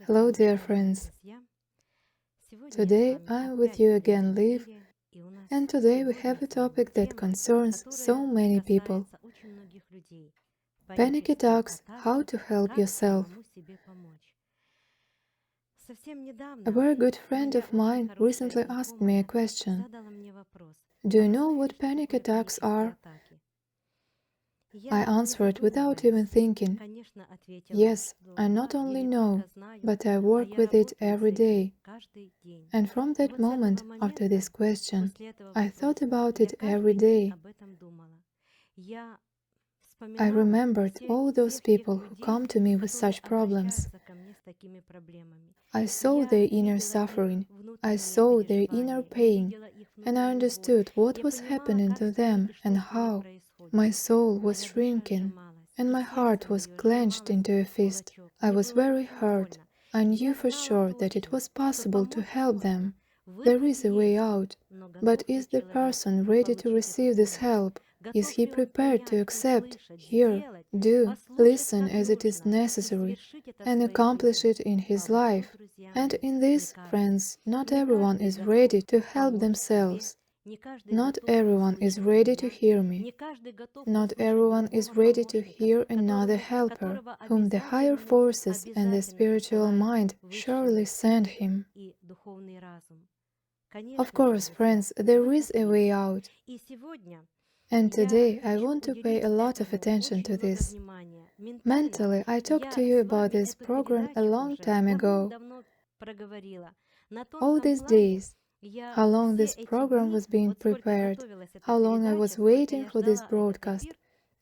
Hello, dear friends. Today I'm with you again, Liv, and today we have a topic that concerns so many people. Panic attacks, how to help yourself. A very good friend of mine recently asked me a question. Do you know what panic attacks are? I answered without even thinking. Yes, I not only know, but I work with it every day. And from that moment, after this question, I thought about it every day. I remembered all those people who come to me with such problems. I saw their inner suffering, I saw their inner pain, and I understood what was happening to them and how. My soul was shrinking, and my heart was clenched into a fist. I was very hurt. I knew for sure that it was possible to help them. There is a way out, but is the person ready to receive this help? Is he prepared to accept, hear, do, listen as it is necessary, and accomplish it in his life? And in this, friends, not everyone is ready to help themselves. Not everyone is ready to hear me. Not everyone is ready to hear another helper, whom the higher forces and the spiritual mind surely send him. Of course, friends, there is a way out. And today I want to pay a lot of attention to this. Mentally, I talked to you about this program a long time ago. All these days, how long this program was being prepared, how long I was waiting for this broadcast.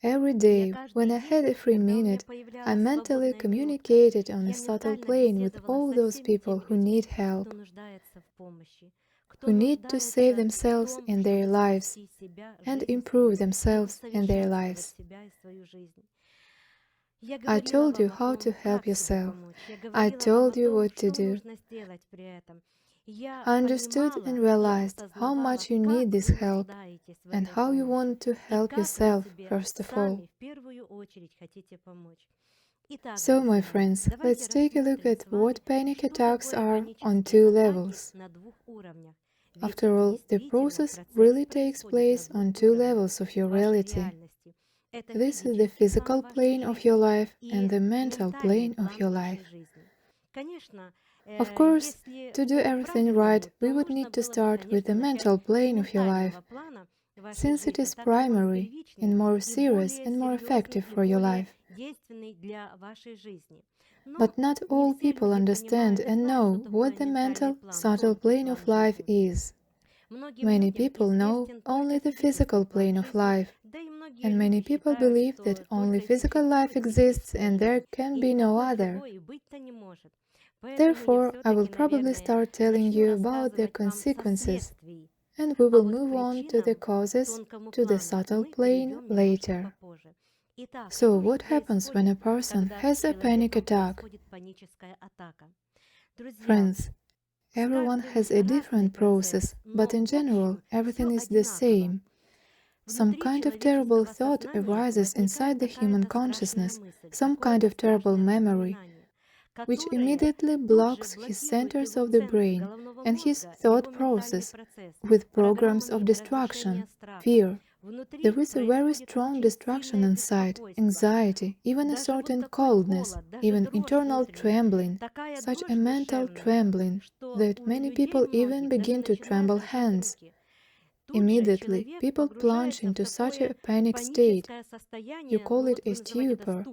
Every day, when I had a free minute, I mentally communicated on a subtle plane with all those people who need help, who need to save themselves in their lives and improve themselves in their lives. I told you how to help yourself. I told you what to do. I understood and realized how much you need this help and how you want to help yourself first of all. So, my friends, let's take a look at what panic attacks are on two levels. After all, the process really takes place on two levels of your reality. This is the physical plane of your life and the mental plane of your life. Of course, to do everything right, we would need to start with the mental plane of your life, since it is primary and more serious and more effective for your life. But not all people understand and know what the mental, subtle plane of life is. Many people know only the physical plane of life, and many people believe that only physical life exists and there can be no other. Therefore, I will probably start telling you about the consequences, and we will move on to the causes, to the subtle plane later. So, what happens when a person has a panic attack? Friends, everyone has a different process, but in general, everything is the same. Some kind of terrible thought arises inside the human consciousness, some kind of terrible memory, which immediately blocks his centers of the brain and his thought process with programs of destruction, fear. There is a very strong destruction inside, anxiety, even a certain coldness, even internal trembling, such a mental trembling that many people even begin to tremble hands. Immediately, people plunge into such a panic state. You call it a stupor.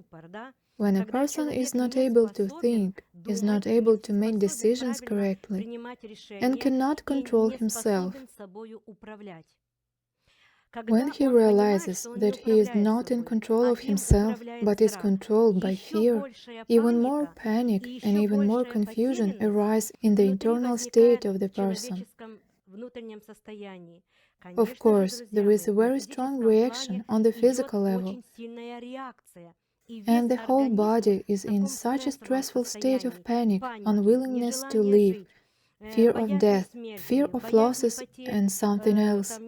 When a person is not able to think, is not able to make decisions correctly, and cannot control himself. When he realizes that he is not in control of himself, but is controlled by fear, even more panic and even more confusion arise in the internal state of the person. Of course, there is a very strong reaction on the physical level, and the whole body is in such a stressful state of panic, unwillingness to live, fear of death, fear of losses and something else.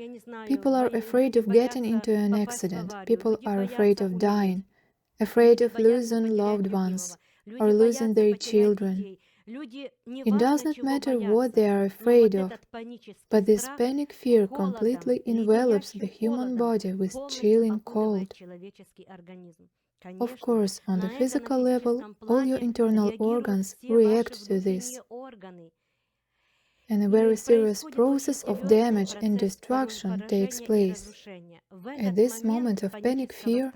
People are afraid of getting into an accident, people are afraid of dying, afraid of losing loved ones, or losing their children. It does not matter what they are afraid of, but this panic fear completely envelops the human body with chilling cold. Of course, on the physical level, all your internal organs react to this, and a very serious process of damage and destruction takes place. At this moment of panic fear,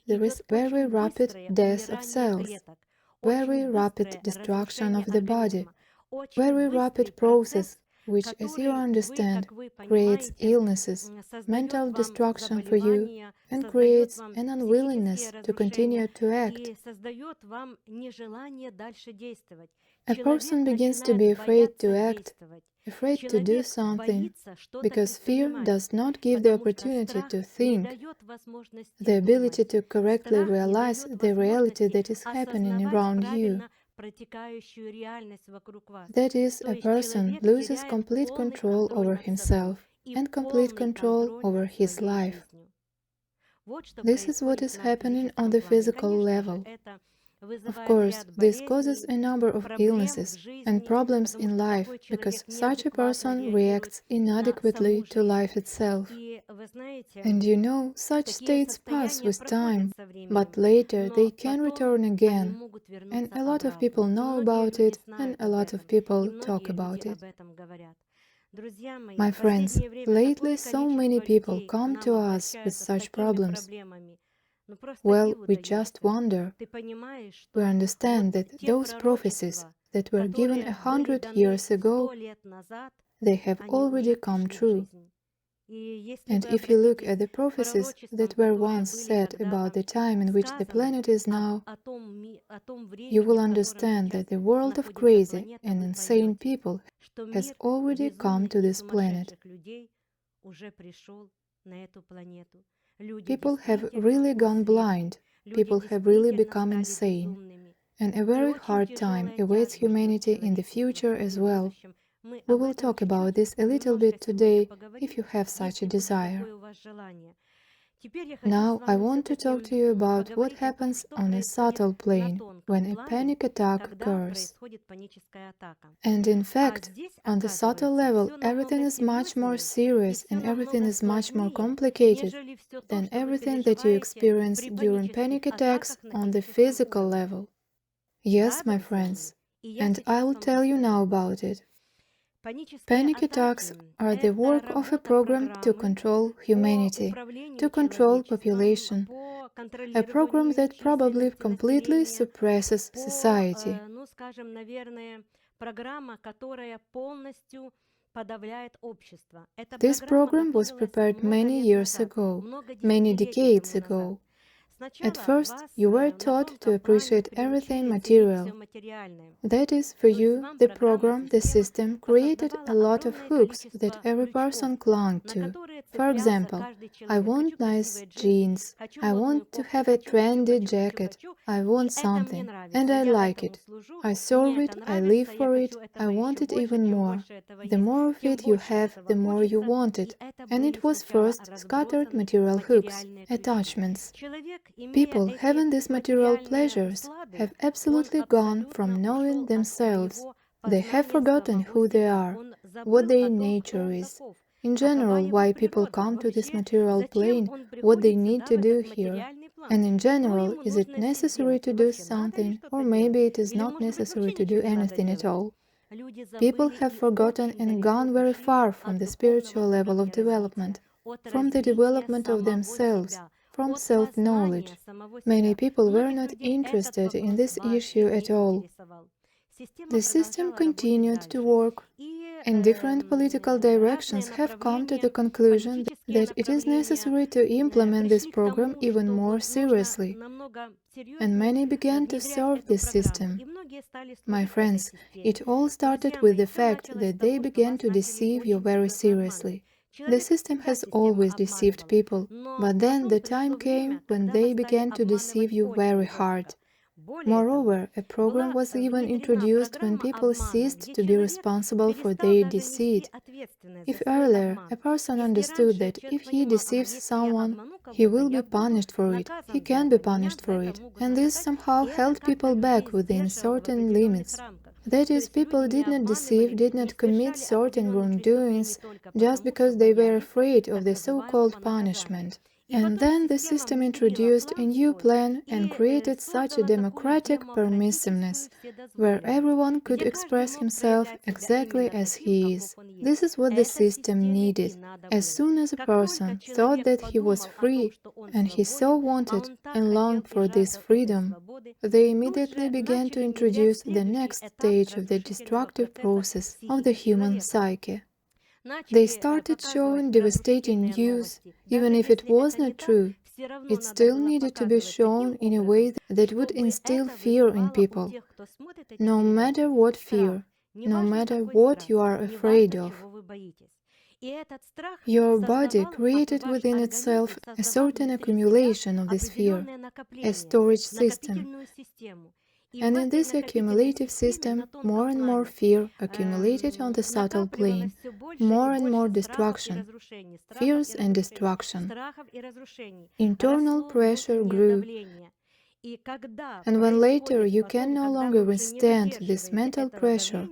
there is very rapid death of cells, very rapid destruction of the body, very rapid process which, as you understand, creates illnesses, mental destruction for you, and creates an unwillingness to continue to act. A person begins to be afraid to act, afraid to do something, because fear does not give the opportunity to think, the ability to correctly realize the reality that is happening around you. That is, a person loses complete control over himself and complete control over his life. This is what is happening on the physical level. Of course, this causes a number of illnesses and problems in life because such a person reacts inadequately to life itself. And you know, such states pass with time, but later they can return again. And a lot of people know about it, and a lot of people talk about it. My friends, lately so many people come to us with such problems. Well, we just wonder. We understand that those prophecies that were given 100 years ago, they have already come true. And if you look at the prophecies that were once said about the time in which the planet is now, you will understand that the world of crazy and insane people has already come to this planet. People have really gone blind, people have really become insane, and a very hard time awaits humanity in the future as well. We will talk about this a little bit today, if you have such a desire. Now I want to talk to you about what happens on a subtle plane when a panic attack occurs. And in fact, on the subtle level, everything is much more serious and everything is much more complicated than everything that you experience during panic attacks on the physical level. Yes, my friends, and I'll tell you now about it. Panic attacks are the work of a program to control humanity, to control population, a program that probably completely suppresses society. This program was prepared many years ago, many decades ago. At first, you were taught to appreciate everything material. That is, for you, the program, the system, created a lot of hooks that every person clung to. For example, I want nice jeans, I want to have a trendy jacket, I want something, and I like it. I serve it, I live for it, I want it even more. The more of it you have, the more you want it. And it was first scattered material hooks, attachments. People having these material pleasures have absolutely gone from knowing themselves. They have forgotten who they are, what their nature is. In general, why people come to this material plane, what they need to do here. And in general, is it necessary to do something, or maybe it is not necessary to do anything at all. People have forgotten and gone very far from the spiritual level of development, from the development of themselves, from self-knowledge. Many people were not interested in this issue at all. The system continued to work, and different political directions have come to the conclusion that it is necessary to implement this program even more seriously, and many began to serve this system. My friends, it all started with the fact that they began to deceive you very seriously. The system has always deceived people, but then the time came when they began to deceive you very hard. Moreover, a program was even introduced when people ceased to be responsible for their deceit. If earlier a person understood that if he deceives someone, he will be punished for it, he can be punished for it, and this somehow held people back within certain limits. That is, people did not deceive, did not commit certain wrongdoings just because they were afraid of the so-called punishment. And then the system introduced a new plan and created such a democratic permissiveness, where everyone could express himself exactly as he is. This is what the system needed. As soon as a person thought that he was free, and he so wanted and longed for this freedom, they immediately began to introduce the next stage of the destructive process of the human psyche. They started showing devastating news, even if it was not true. It still needed to be shown in a way that would instill fear in people. No matter what fear, no matter what you are afraid of. Your body created within itself a certain accumulation of this fear, a storage system. And in this accumulative system, more and more fear accumulated on the subtle plane, more and more destruction, fears and destruction. Internal pressure grew, and when later you can no longer withstand this mental pressure,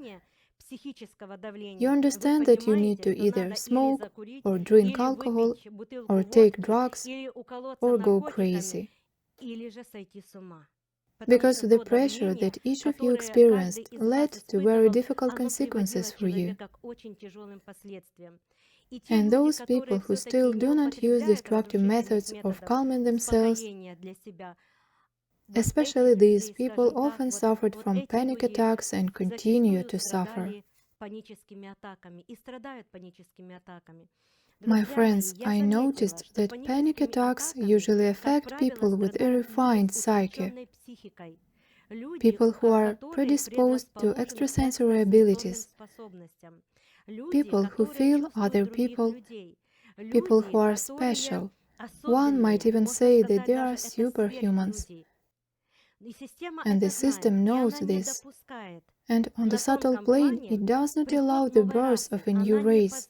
you understand that you need to either smoke, or drink alcohol, or take drugs, or go crazy. Because the pressure that each of you experienced led to very difficult consequences for you. And those people who still do not use destructive methods of calming themselves, especially these people, often suffered from panic attacks and continue to suffer. My friends, I noticed that panic attacks usually affect people with a refined psyche, people who are predisposed to extrasensory abilities, people who feel other people, people who are special. One might even say that they are superhumans. And the system knows this. And on the subtle plane, it does not allow the birth of a new race.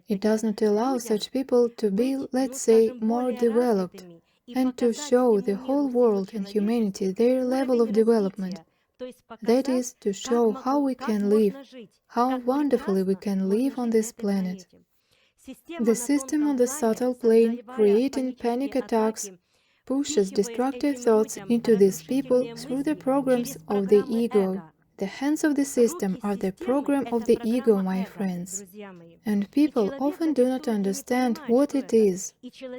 It does not allow such people to be, let's say, more developed, and to show the whole world and humanity their level of development. That is, to show how we can live, how wonderfully we can live on this planet. The system on the subtle plane, creating panic attacks, pushes destructive thoughts into these people through the programs of the ego. The hands of the system are the program of the ego, my friends. And people often do not understand what it is.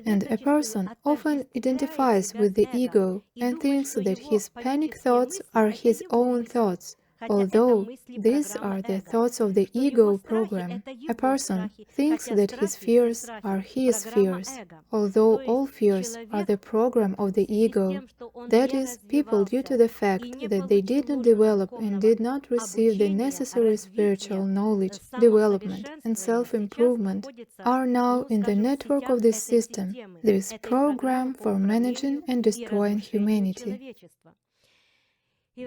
And a person often identifies with the ego and thinks that his panic thoughts are his own thoughts, although these are the thoughts of the ego program. A person thinks that his fears are his fears, although all fears are the program of the ego. That is, people, due to the fact that they did not develop and did not receive the necessary spiritual knowledge, development, and self-improvement, are now in the network of this system, this program for managing and destroying humanity.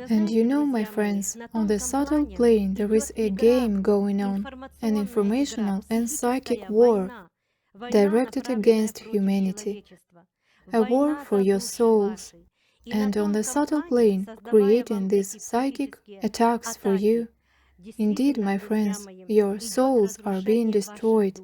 And you know, my friends, on the subtle plane there is a game going on, an informational and psychic war directed against humanity, a war for your souls. And on the subtle plane, creating these psychic attacks for you, indeed, my friends, your souls are being destroyed.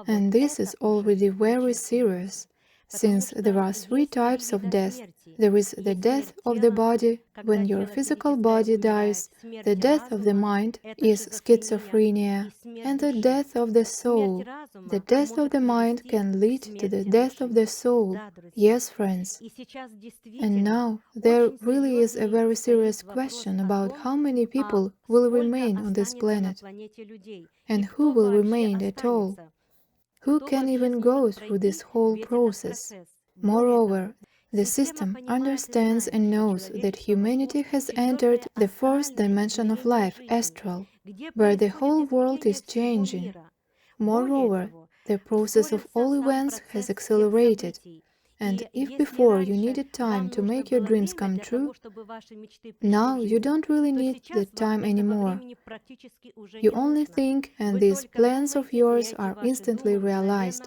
And this is already very serious, since there are three types of death. There is the death of the body, when your physical body dies, the death of the mind is schizophrenia, and the death of the soul. The death of the mind can lead to the death of the soul. Yes, friends. And now there really is a very serious question about how many people will remain on this planet, and who will remain at all. Who can even go through this whole process? Moreover, the system understands and knows that humanity has entered the fourth dimension of life, astral, where the whole world is changing. Moreover, the process of all events has accelerated, And if before you needed time to make your dreams come true, now you don't really need that time anymore. You only think and these plans of yours are instantly realized.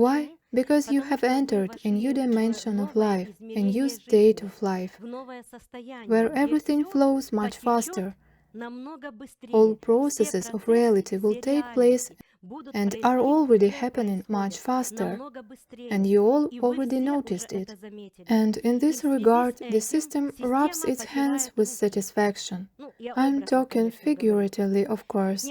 Why? Because you have entered a new dimension of life, a new state of life, where everything flows much faster. All processes of reality will take place and are already happening much faster, and you all already noticed it. And in this regard, the system rubs its hands with satisfaction. I'm talking figuratively, of course.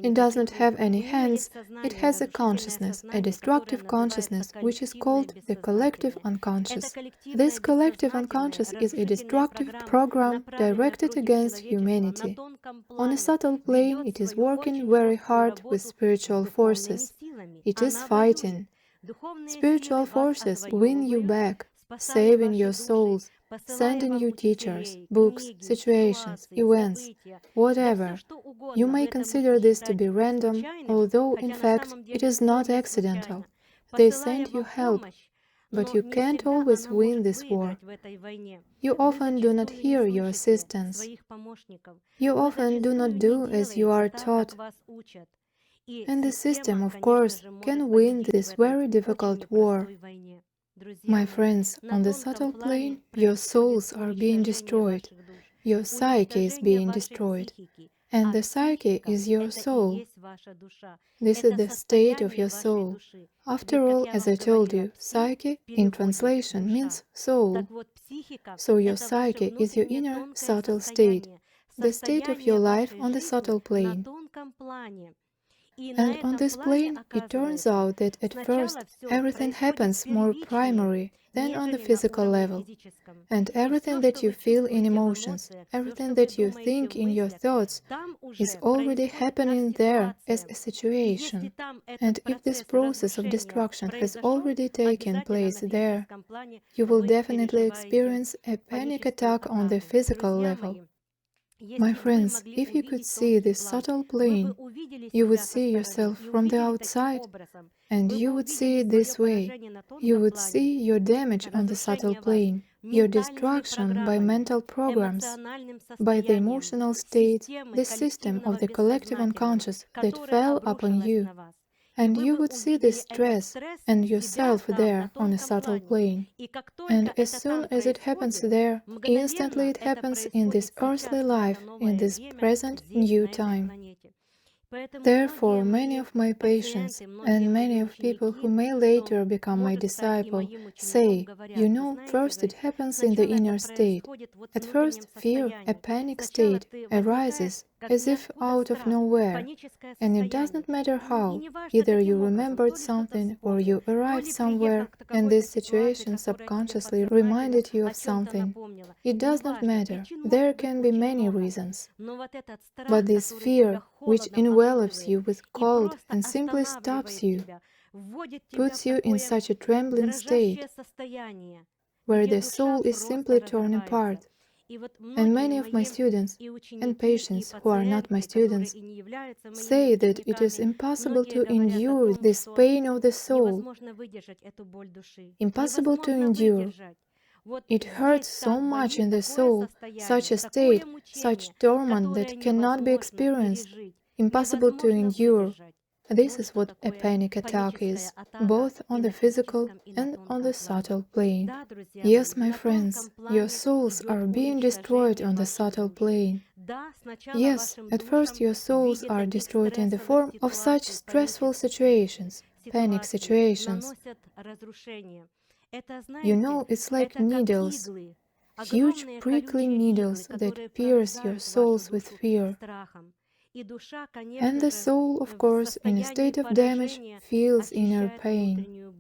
It doesn't have any hands, it has a consciousness, a destructive consciousness, which is called the collective unconscious. This collective unconscious is a destructive program directed against humanity. On a subtle plane, it is working very hard with spiritual forces. It is fighting. Spiritual forces win you back, saving your souls, sending you teachers, books, situations, events, whatever. You may consider this to be random, although in fact it is not accidental. They send you help, but you can't always win this war. You often do not hear your assistants. You often do not do as you are taught. And the system, of course, can win this very difficult war. My friends, on the subtle plane, your souls are being destroyed. Your psyche is being destroyed. And the psyche is your soul. This is the state of your soul. After all, as I told you, psyche in translation means soul. So your psyche is your inner subtle state, the state of your life on the subtle plane. And on this plane, it turns out that at first everything happens more primary than on the physical level. And everything that you feel in emotions, everything that you think in your thoughts, is already happening there as a situation. And if this process of destruction has already taken place there, you will definitely experience a panic attack on the physical level. My friends, if you could see this subtle plane, you would see yourself from the outside, and you would see it this way. You would see your damage on the subtle plane, your destruction by mental programs, by the emotional state, the system of the collective unconscious that fell upon you. And you would see this stress and yourself there on a subtle plane. And as soon as it happens there, instantly it happens in this earthly life, in this present new time. Therefore, many of my patients and many of people who may later become my disciple say, you know, first it happens in the inner state. At first, fear, a panic state, arises as if out of nowhere, and it does not matter how. Either you remembered something or you arrived somewhere, and this situation subconsciously reminded you of something. It does not matter. There can be many reasons. But this fear, which envelops you with cold and simply stops you, puts you in such a trembling state, where the soul is simply torn apart. And many of my students and patients who are not my students say that it is impossible to endure this pain of the soul. Impossible to endure. It hurts so much in the soul, such a state, such torment that cannot be experienced, impossible to endure. This is what a panic attack is, both on the physical and on the subtle plane. Yes, my friends, your souls are being destroyed on the subtle plane. Yes, at first your souls are destroyed in the form of such stressful situations, panic situations. You know, it's like needles, huge prickly needles that pierce your souls with fear. And the soul, of course, in a state of damage, feels inner pain.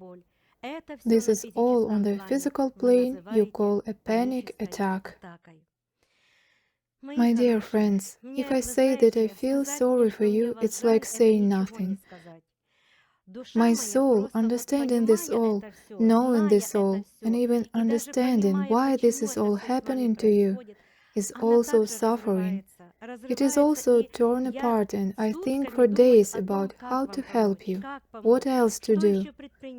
This is all on the physical plane you call a panic attack. My dear friends, if I say that I feel sorry for you, it's like saying nothing. My soul, understanding this all, knowing this all, and even understanding why this is all happening to you, is also suffering. It is also torn apart, and I think for days about how to help you, what else to do,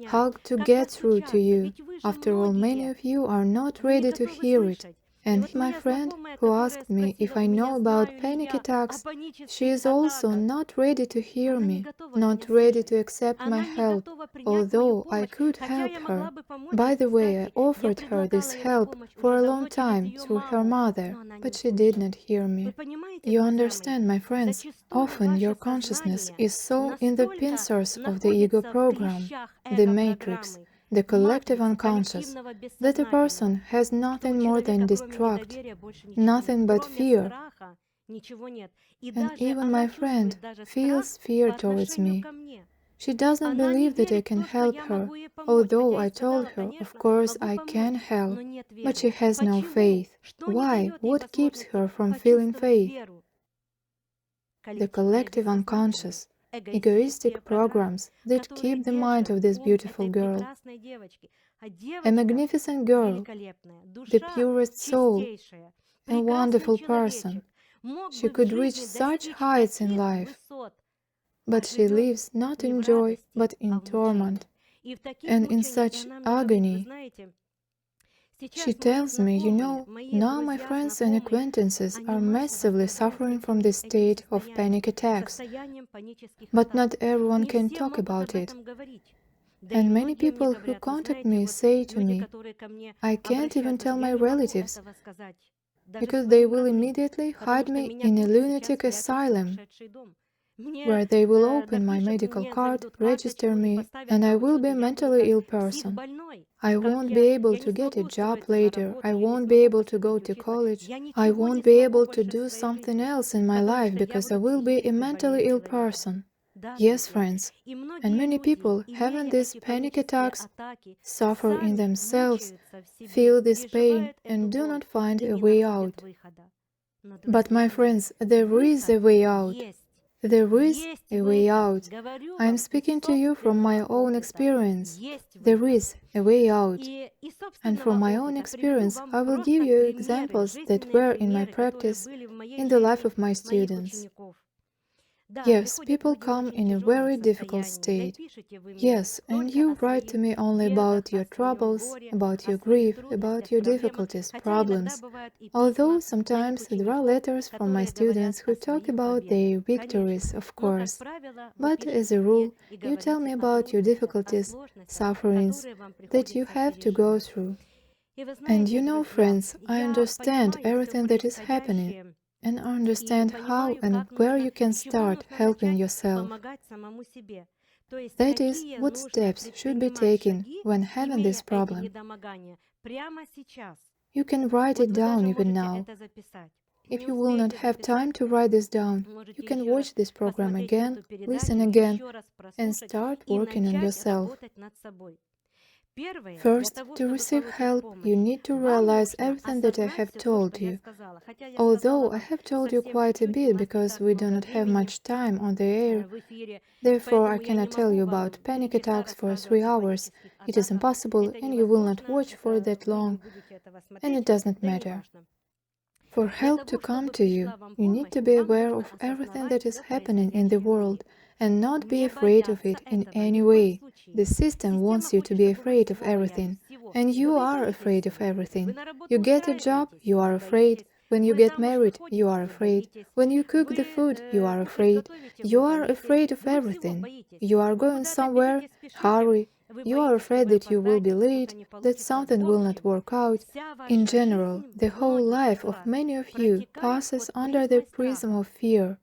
how to get through to you. After all, many of you are not ready to hear it. And my friend who asked me if I know about panic attacks, she is also not ready to hear me, not ready to accept my help, although I could help her. By the way, I offered her this help for a long time through her mother, but she did not hear me. You understand, my friends, often your consciousness is so in the pincers of the ego program, the matrix, the collective unconscious, that a person has nothing more than distrust, nothing but fear. And even my friend feels fear towards me. She does not believe that I can help her, although I told her, of course, I can help, but she has no faith. Why? What keeps her from feeling faith? The collective unconscious, egoistic programs that keep the mind of this beautiful girl, a magnificent girl, the purest soul, a wonderful person. She could reach such heights in life, but she lives not in joy, but in torment, and in such agony. She tells me, you know, now my friends and acquaintances are massively suffering from this state of panic attacks, but not everyone can talk about it. And many people who contact me say to me, I can't even tell my relatives, because they will immediately hide me in a lunatic asylum, where they will open my medical card, register me, and I will be a mentally ill person. I won't be able to get a job later, I won't be able to go to college, I won't be able to do something else in my life because I will be a mentally ill person. Yes, friends, and many people having these panic attacks suffer in themselves, feel this pain, and do not find a way out. But my friends, there is a way out. There is a way out. I am speaking to you from my own experience. There is a way out. And from my own experience, I will give you examples that were in my practice, in the life of my students. Yes, people come in a very difficult state. Yes, and you write to me only about your troubles, about your grief, about your difficulties, problems. Although sometimes there are letters from my students who talk about their victories, of course. But as a rule, you tell me about your difficulties, sufferings that you have to go through. And you know, friends, I understand everything that is happening, and understand how and where you can start helping yourself. That is, what steps should be taken when having this problem. You can write it down even now. If you will not have time to write this down, you can watch this program again, listen again, and start working on yourself. First, to receive help, you need to realize everything that I have told you. Although I have told you quite a bit because we do not have much time on the air, therefore I cannot tell you about panic attacks for 3 hours. It is impossible and you will not watch for that long, and it does not matter. For help to come to you, you need to be aware of everything that is happening in the world and not be afraid of it in any way. The system wants you to be afraid of everything, and you are afraid of everything. You get a job, you are afraid. When you get married, you are afraid. When you cook the food, you are afraid. You are afraid of everything. You are going somewhere, hurry. You are afraid that you will be late, that something will not work out. In general, the whole life of many of you passes under the prism of fear.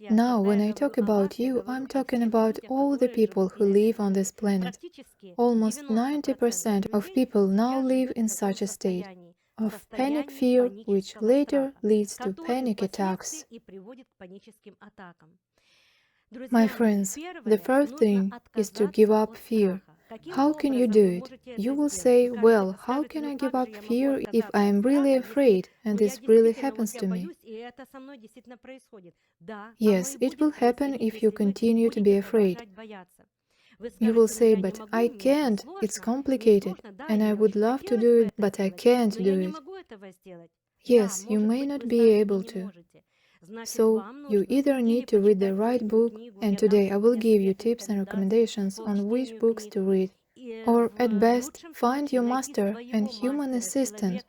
Now, when I talk about you, I'm talking about all the people who live on this planet. Almost 90% of people now live in such a state of panic fear, which later leads to panic attacks. My friends, the first thing is to give up fear. How can you do it? You will say, well, how can I give up fear if I am really afraid and this really happens to me? Yes, it will happen if you continue to be afraid. You will say, but I can't, it's complicated, and I would love to do it, but I can't do it. Yes, you may not be able to. So, you either need to read the right book, and today I will give you tips and recommendations on which books to read, or at best, find your master and human assistant.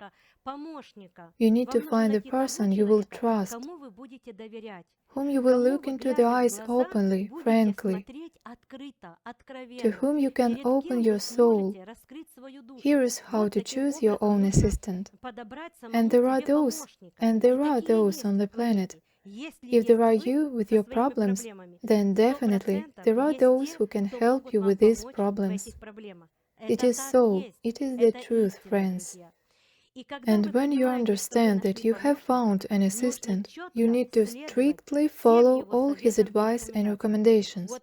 You need to find the person you will trust, whom you will look into the eyes openly, frankly, to whom you can open your soul. Here is how to choose your own assistant. And there are those on the planet. If there are you with your problems, then definitely there are those who can help you with these problems. It is so, it is the truth, friends. And when you understand that you have found an assistant, you need to strictly follow all his advice and recommendations.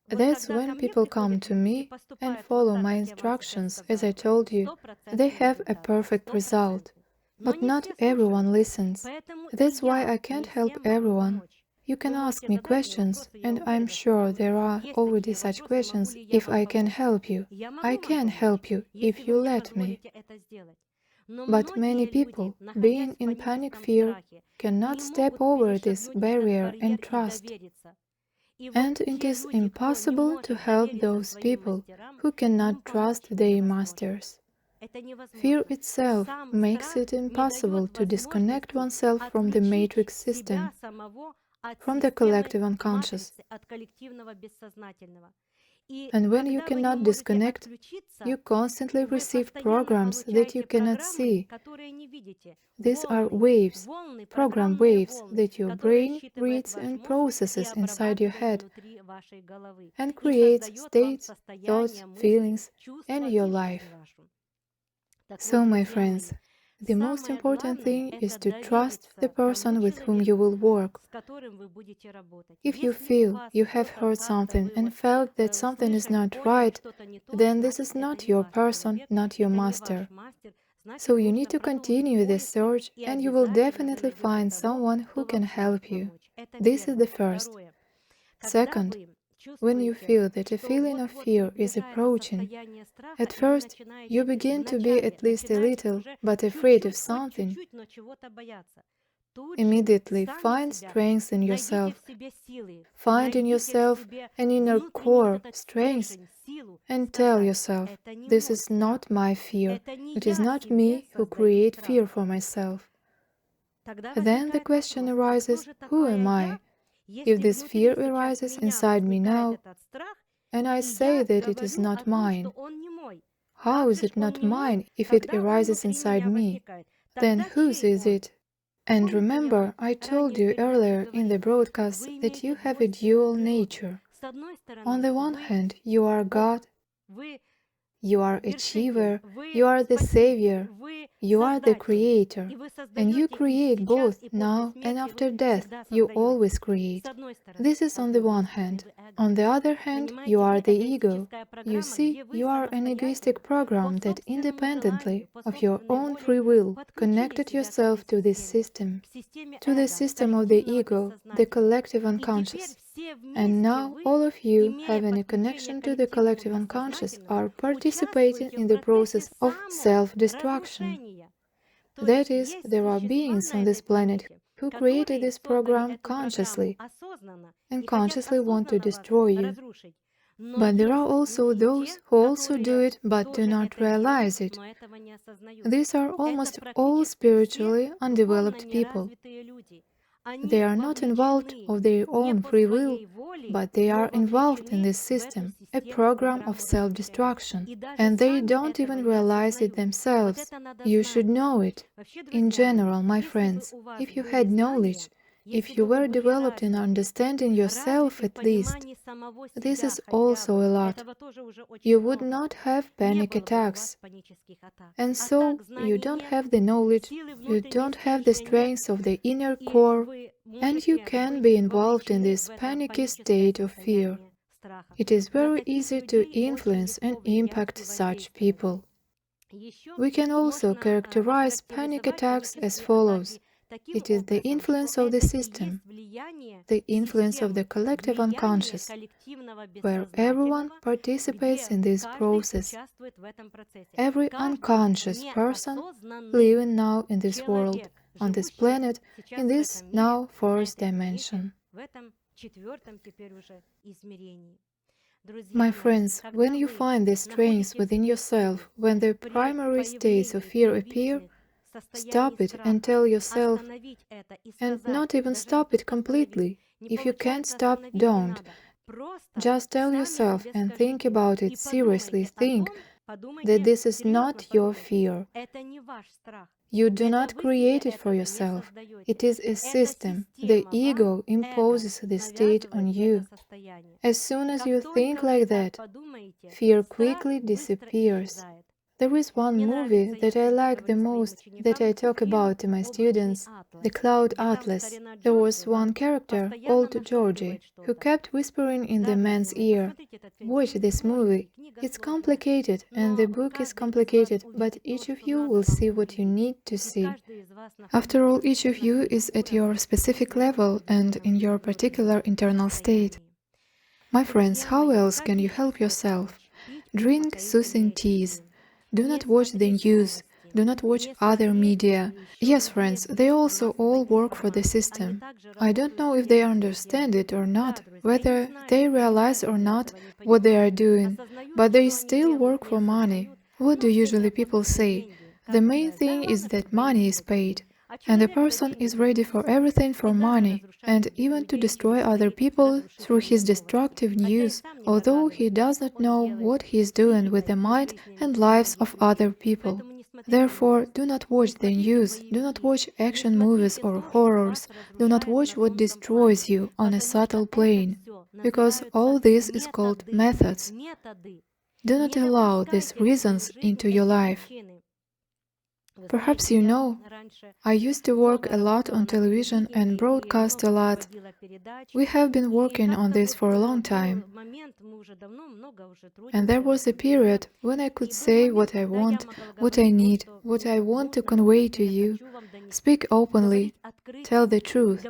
That's when people come to me and follow my instructions, as I told you, they have a perfect result. But not everyone listens. That's why I can't help everyone. You can ask me questions, and I'm sure there are already such questions. If I can help you, I can help you if you let me. But many people, being in panic fear, cannot step over this barrier and trust. And it is impossible to help those people who cannot trust their masters. Fear itself makes it impossible to disconnect oneself from the matrix system, from the collective unconscious. And when you cannot disconnect, you constantly receive programs that you cannot see. These are waves, program waves that your brain reads and processes inside your head and creates states, thoughts, feelings, and your life. So, my friends, the most important thing is to trust the person with whom you will work. If you feel you have heard something and felt that something is not right, then this is not your person, not your master. So you need to continue this search, and you will definitely find someone who can help you. This is the first. Second, when you feel that a feeling of fear is approaching, at first you begin to be at least a little, but afraid of something. Immediately find strength in yourself. Find in yourself an inner core strength and tell yourself, this is not my fear. It is not me who create fear for myself. Then the question arises, who am I? If this fear arises inside me now, and I say that it is not mine, how is it not mine if it arises inside me? Then whose is it? And remember, I told you earlier in the broadcast that you have a dual nature. On the one hand, you are God, you are achiever, you are the savior, you are the creator, and you create both now and after death, you always create. This is on the one hand. On the other hand, you are the ego. You see, you are an egoistic program that independently of your own free will connected yourself to this system, to the system of the ego, the collective unconscious. And now all of you, having a connection to the collective unconscious, are participating in the process of self-destruction. That is, there are beings on this planet who created this program consciously and consciously want to destroy you. But there are also those who also do it but do not realize it. These are almost all spiritually undeveloped people. They are not involved of their own free will, but they are involved in this system, a program of self-destruction, and they don't even realize it themselves. You should know it. In general, my friends, if you had knowledge, if you were developed in understanding yourself at least, this is also a lot. You would not have panic attacks. And so, you don't have the knowledge, you don't have the strength of the inner core, and you can be involved in this panicky state of fear. It is very easy to influence and impact such people. We can also characterize panic attacks as follows. It is the influence of the system, the influence of the collective unconscious, where everyone participates in this process. Every unconscious person living now in this world on this planet, in this now fourth dimension. My friends, when you find these strains within yourself, when the primary states of fear appear, stop it and tell yourself, and not even stop it completely. If you can't stop, don't. Just tell yourself and think about it seriously. Think that this is not your fear. You do not create it for yourself. It is a system. The ego imposes this state on you. As soon as you think like that, fear quickly disappears. There is one movie that I like the most, that I talk about to my students, The Cloud Atlas. There was one character, old Georgie, who kept whispering in the man's ear, "Watch this movie. It's complicated, and the book is complicated, but each of you will see what you need to see." After all, each of you is at your specific level and in your particular internal state. My friends, how else can you help yourself? Drink soothing teas. Do not watch the news. Do not watch other media. Yes, friends, they also all work for the system. I don't know if they understand it or not, whether they realize or not what they are doing, but they still work for money. What do usually people say? The main thing is that money is paid. And a person is ready for everything for money, and even to destroy other people through his destructive news, although he does not know what he is doing with the mind and lives of other people. Therefore, do not watch the news, do not watch action movies or horrors, do not watch what destroys you on a subtle plane, because all this is called methods. Do not allow these reasons into your life. Perhaps you know, I used to work a lot on television and broadcast a lot. We have been working on this for a long time. And there was a period when I could say what I want, what I need, what I want to convey to you, speak openly, tell the truth.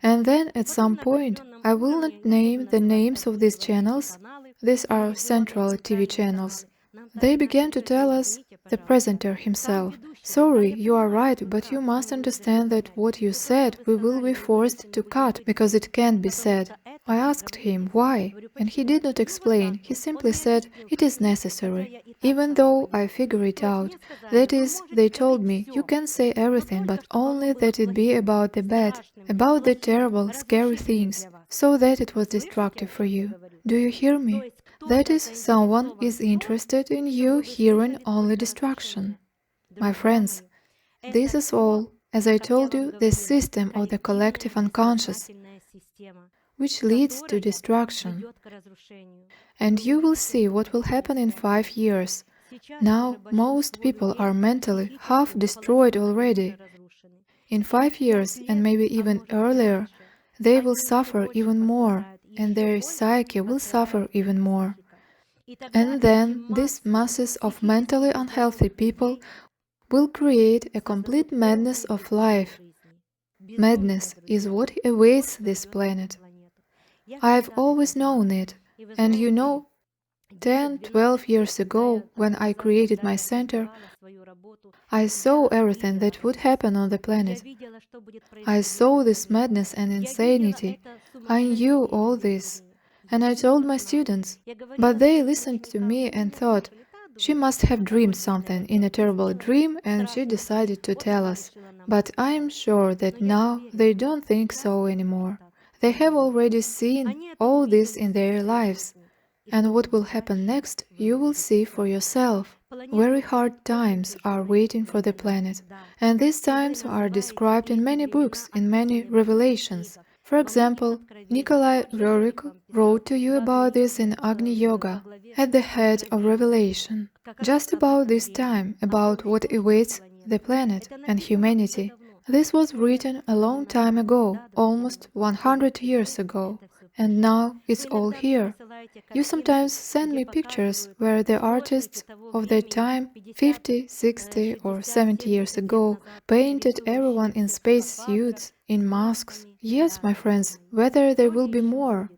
And then at some point, I will not name the names of these channels. These are central TV channels. They began to tell us, the presenter himself, "Sorry, you are right, but you must understand that what you said we will be forced to cut because it can't be said." I asked him why, and he did not explain. He simply said, "It is necessary." Even though I figure it out. That is, they told me, you can say everything, but only that it be about the bad, about the terrible, scary things, so that it was destructive for you. Do you hear me? That is, someone is interested in you hearing only destruction. My friends, this is all, as I told you, the system of the collective unconscious, which leads to destruction. And you will see what will happen in 5 years. Now, most people are mentally half destroyed already. In 5 years, and maybe even earlier, they will suffer even more, and their psyche will suffer even more. And then these masses of mentally unhealthy people will create a complete madness of life. Madness is what awaits this planet. I've always known it, and you know, 10, 12 years ago, when I created my center, I saw everything that would happen on the planet. I saw this madness and insanity. I knew all this. And I told my students, but they listened to me and thought, she must have dreamed something in a terrible dream and she decided to tell us. But I am sure that now they don't think so anymore. They have already seen all this in their lives. And what will happen next, you will see for yourself. Very hard times are waiting for the planet, and these times are described in many books, in many revelations. For example, Nikolai Roerich wrote to you about this in Agni Yoga, at the head of Revelation, just about this time, about what awaits the planet and humanity. This was written a long time ago, almost 100 years ago, and now it's all here. You sometimes send me pictures where the artists of that time, 50, 60 or 70 years ago, painted everyone in space suits, in masks. Yes, my friends, whether there will be more.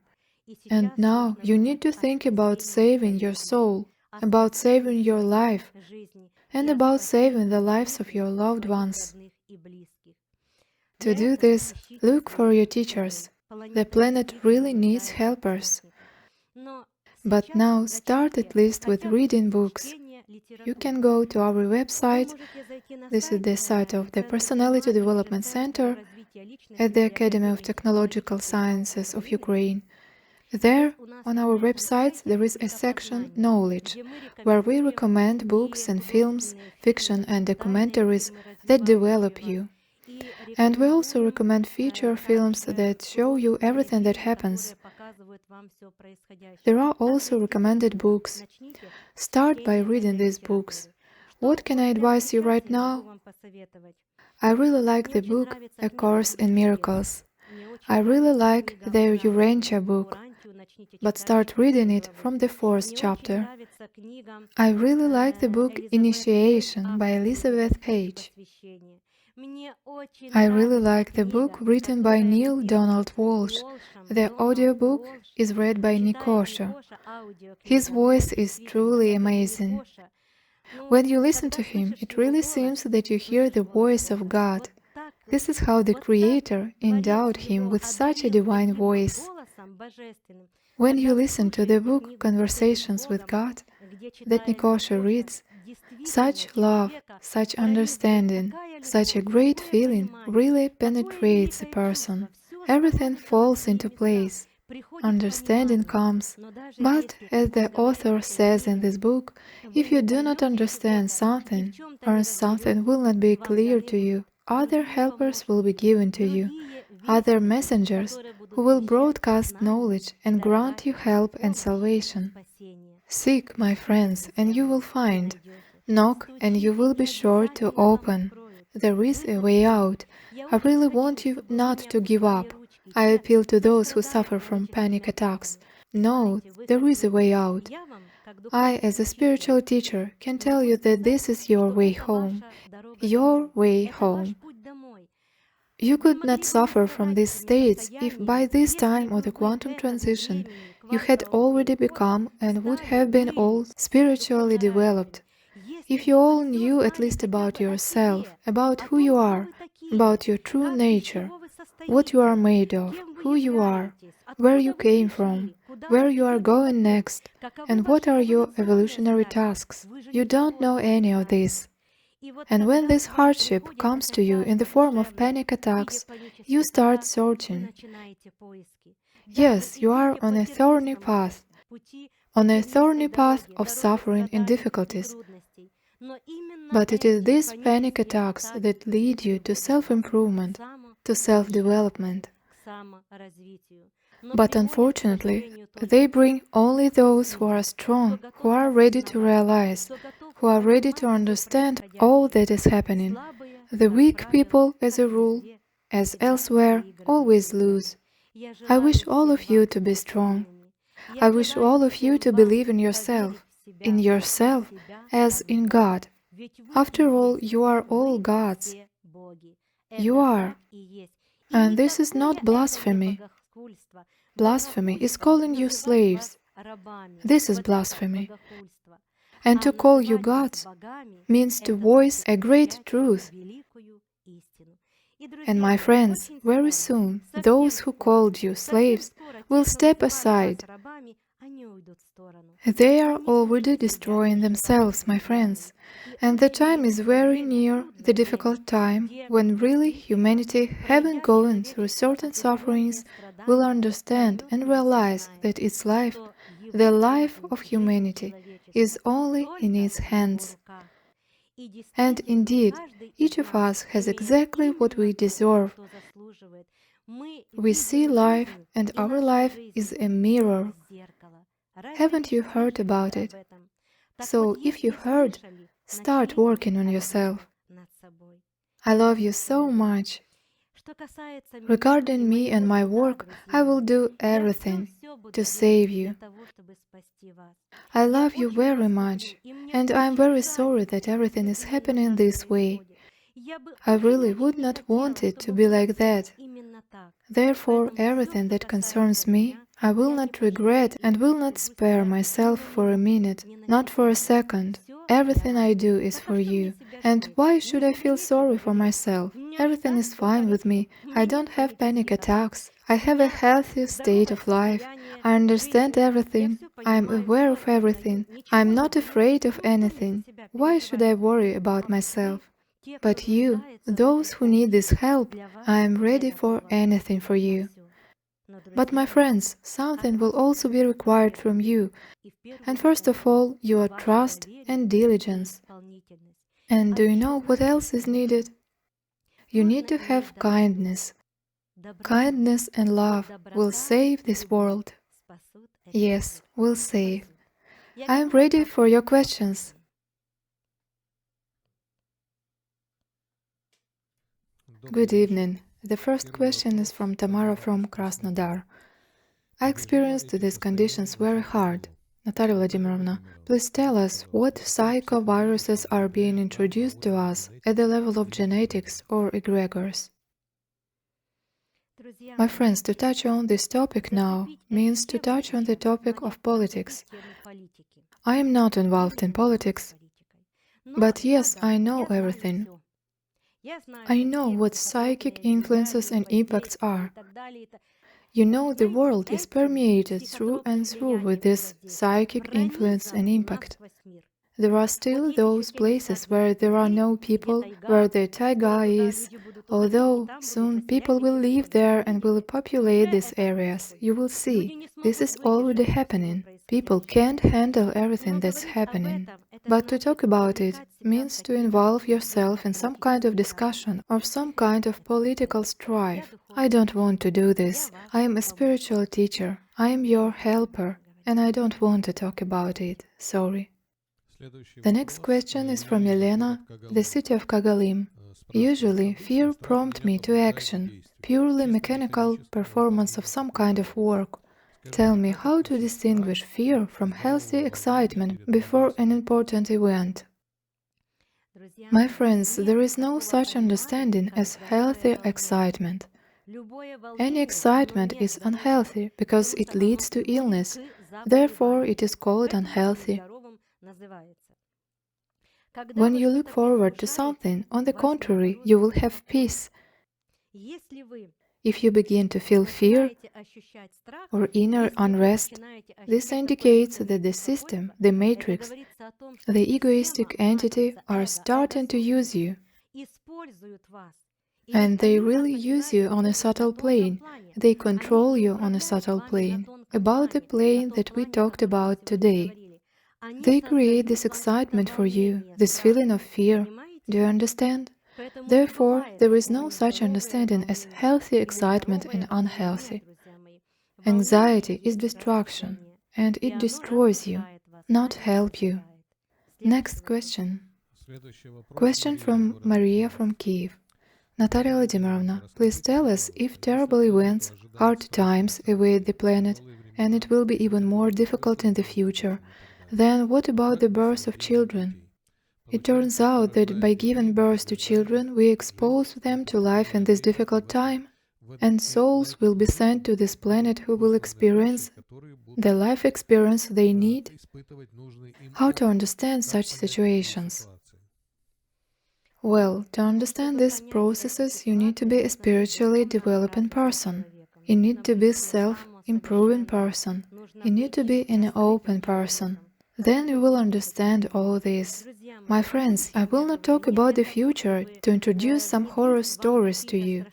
And now you need to think about saving your soul, about saving your life, and about saving the lives of your loved ones. To do this, look for your teachers. The planet really needs helpers. But now start at least with reading books. You can go to our website. This is the site of the Personality Development Center at the Academy of Technological Sciences of Ukraine. There, on our website, there is a section Knowledge, where we recommend books and films, fiction and documentaries that develop you. And we also recommend feature films that show you everything that happens. There are also recommended books. Start by reading these books. What can I advise you right now? I really like the book A Course in Miracles. I really like the Urantia book, but start reading it from the 4th chapter. I really like the book Initiation by Elizabeth H. I really like the book written by Neil Donald Walsh. The audiobook is read by Nikosha. His voice is truly amazing. When you listen to him, it really seems that you hear the voice of God. This is how the Creator endowed him with such a divine voice. When you listen to the book Conversations with God that Nikosha reads, such love, such understanding, such a great feeling really penetrates a person. Everything falls into place. Understanding comes. But, as the author says in this book, if you do not understand something, or something will not be clear to you, other helpers will be given to you, other messengers who will broadcast knowledge and grant you help and salvation. Seek, my friends, and you will find. Knock, and you will be sure to open. There is a way out. I really want you not to give up. I appeal to those who suffer from panic attacks. No, there is a way out. I, as a spiritual teacher, can tell you that this is your way home. Your way home. You could not suffer from these states if by this time of the quantum transition you had already become and would have been all spiritually developed. If you all knew at least about yourself, about who you are, about your true nature, what you are made of, who you are, where you came from, where you are going next, and what are your evolutionary tasks, you don't know any of this. And when this hardship comes to you in the form of panic attacks, you start searching. Yes, you are on a thorny path of suffering and difficulties. But it is these panic attacks that lead you to self-improvement, to self-development. But unfortunately, they bring only those who are strong, who are ready to realize, who are ready to understand all that is happening. The weak people, as a rule, as elsewhere, always lose. I wish all of you to be strong. I wish all of you to believe in yourself as in God. After all, you are all gods. You are. And this is not blasphemy. Blasphemy is calling you slaves. This is blasphemy. And to call you gods means to voice a great truth. And my friends, very soon, those who called you slaves will step aside. They are already destroying themselves, my friends, and the time is very near, the difficult time, when really humanity, having gone through certain sufferings, will understand and realize that its life, the life of humanity, is only in its hands. And indeed, each of us has exactly what we deserve. We see life, and our life is a mirror. Haven't you heard about it? So, if you heard, start working on yourself. I love you so much. Regarding me and my work, I will do everything to save you. I love you very much, and I am very sorry that everything is happening this way. I really would not want it to be like that. Therefore, everything that concerns me, I will not regret and will not spare myself for a minute, not for a second. Everything I do is for you. And why should I feel sorry for myself? Everything is fine with me. I don't have panic attacks. I have a healthy state of life. I understand everything. I am aware of everything. I am not afraid of anything. Why should I worry about myself? But you, those who need this help, I am ready for anything for you. But my friends, something will also be required from you. And first of all, your trust and diligence. And do you know what else is needed? You need to have kindness. Kindness and love will save this world. Yes, will save. I am ready for your questions. Good evening. The first question is from Tamara from Krasnodar. I experienced these conditions very hard. Natalia Vladimirovna, please tell us what psychoviruses are being introduced to us at the level of genetics or egregors. My friends, to touch on this topic now means to touch on the topic of politics. I am not involved in politics, but yes, I know everything. I know what psychic influences and impacts are. You know, the world is permeated through and through with this psychic influence and impact. There are still those places where there are no people, where the taiga is, although soon people will live there and will populate these areas. You will see, this is already happening. People can't handle everything that's happening. But to talk about it means to involve yourself in some kind of discussion or some kind of political strife. I don't want to do this. I am a spiritual teacher. I am your helper, and I don't want to talk about it. Sorry. The next question is from Elena, the city of Kagalim. Usually, fear prompts me to action, purely mechanical performance of some kind of work. Tell me how to distinguish fear from healthy excitement before an important event. My friends, there is no such understanding as healthy excitement. Any excitement is unhealthy because it leads to illness, therefore it is called unhealthy. When you look forward to something, on the contrary, you will have peace. If you begin to feel fear or inner unrest, this indicates that the system, the matrix, the egoistic entity are starting to use you. And they really use you on a subtle plane. They control you on a subtle plane, about the plane that we talked about today. They create this excitement for you, this feeling of fear. Do you understand? Therefore, there is no such understanding as healthy excitement and unhealthy. Anxiety is destruction, and it destroys you, not help you. Next question. Question from Maria from Kiev. Natalia Vladimirovna, please tell us if terrible events, hard times await the planet, and it will be even more difficult in the future, then what about the birth of children? It turns out that by giving birth to children, we expose them to life in this difficult time, and souls will be sent to this planet who will experience the life experience they need. How to understand such situations? Well, to understand these processes, you need to be a spiritually developing person. You need to be a self-improving person. You need to be an open person. Then you will understand all this. My friends, I will not talk about the future to introduce some horror stories to you.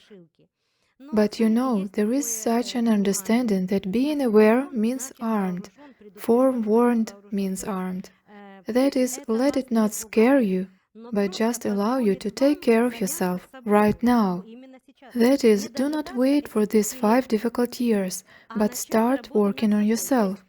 But you know, there is such an understanding that being aware means armed, forewarned means armed. That is, let it not scare you, but just allow you to take care of yourself right now. That is, do not wait for these 5 difficult years, but start working on yourself.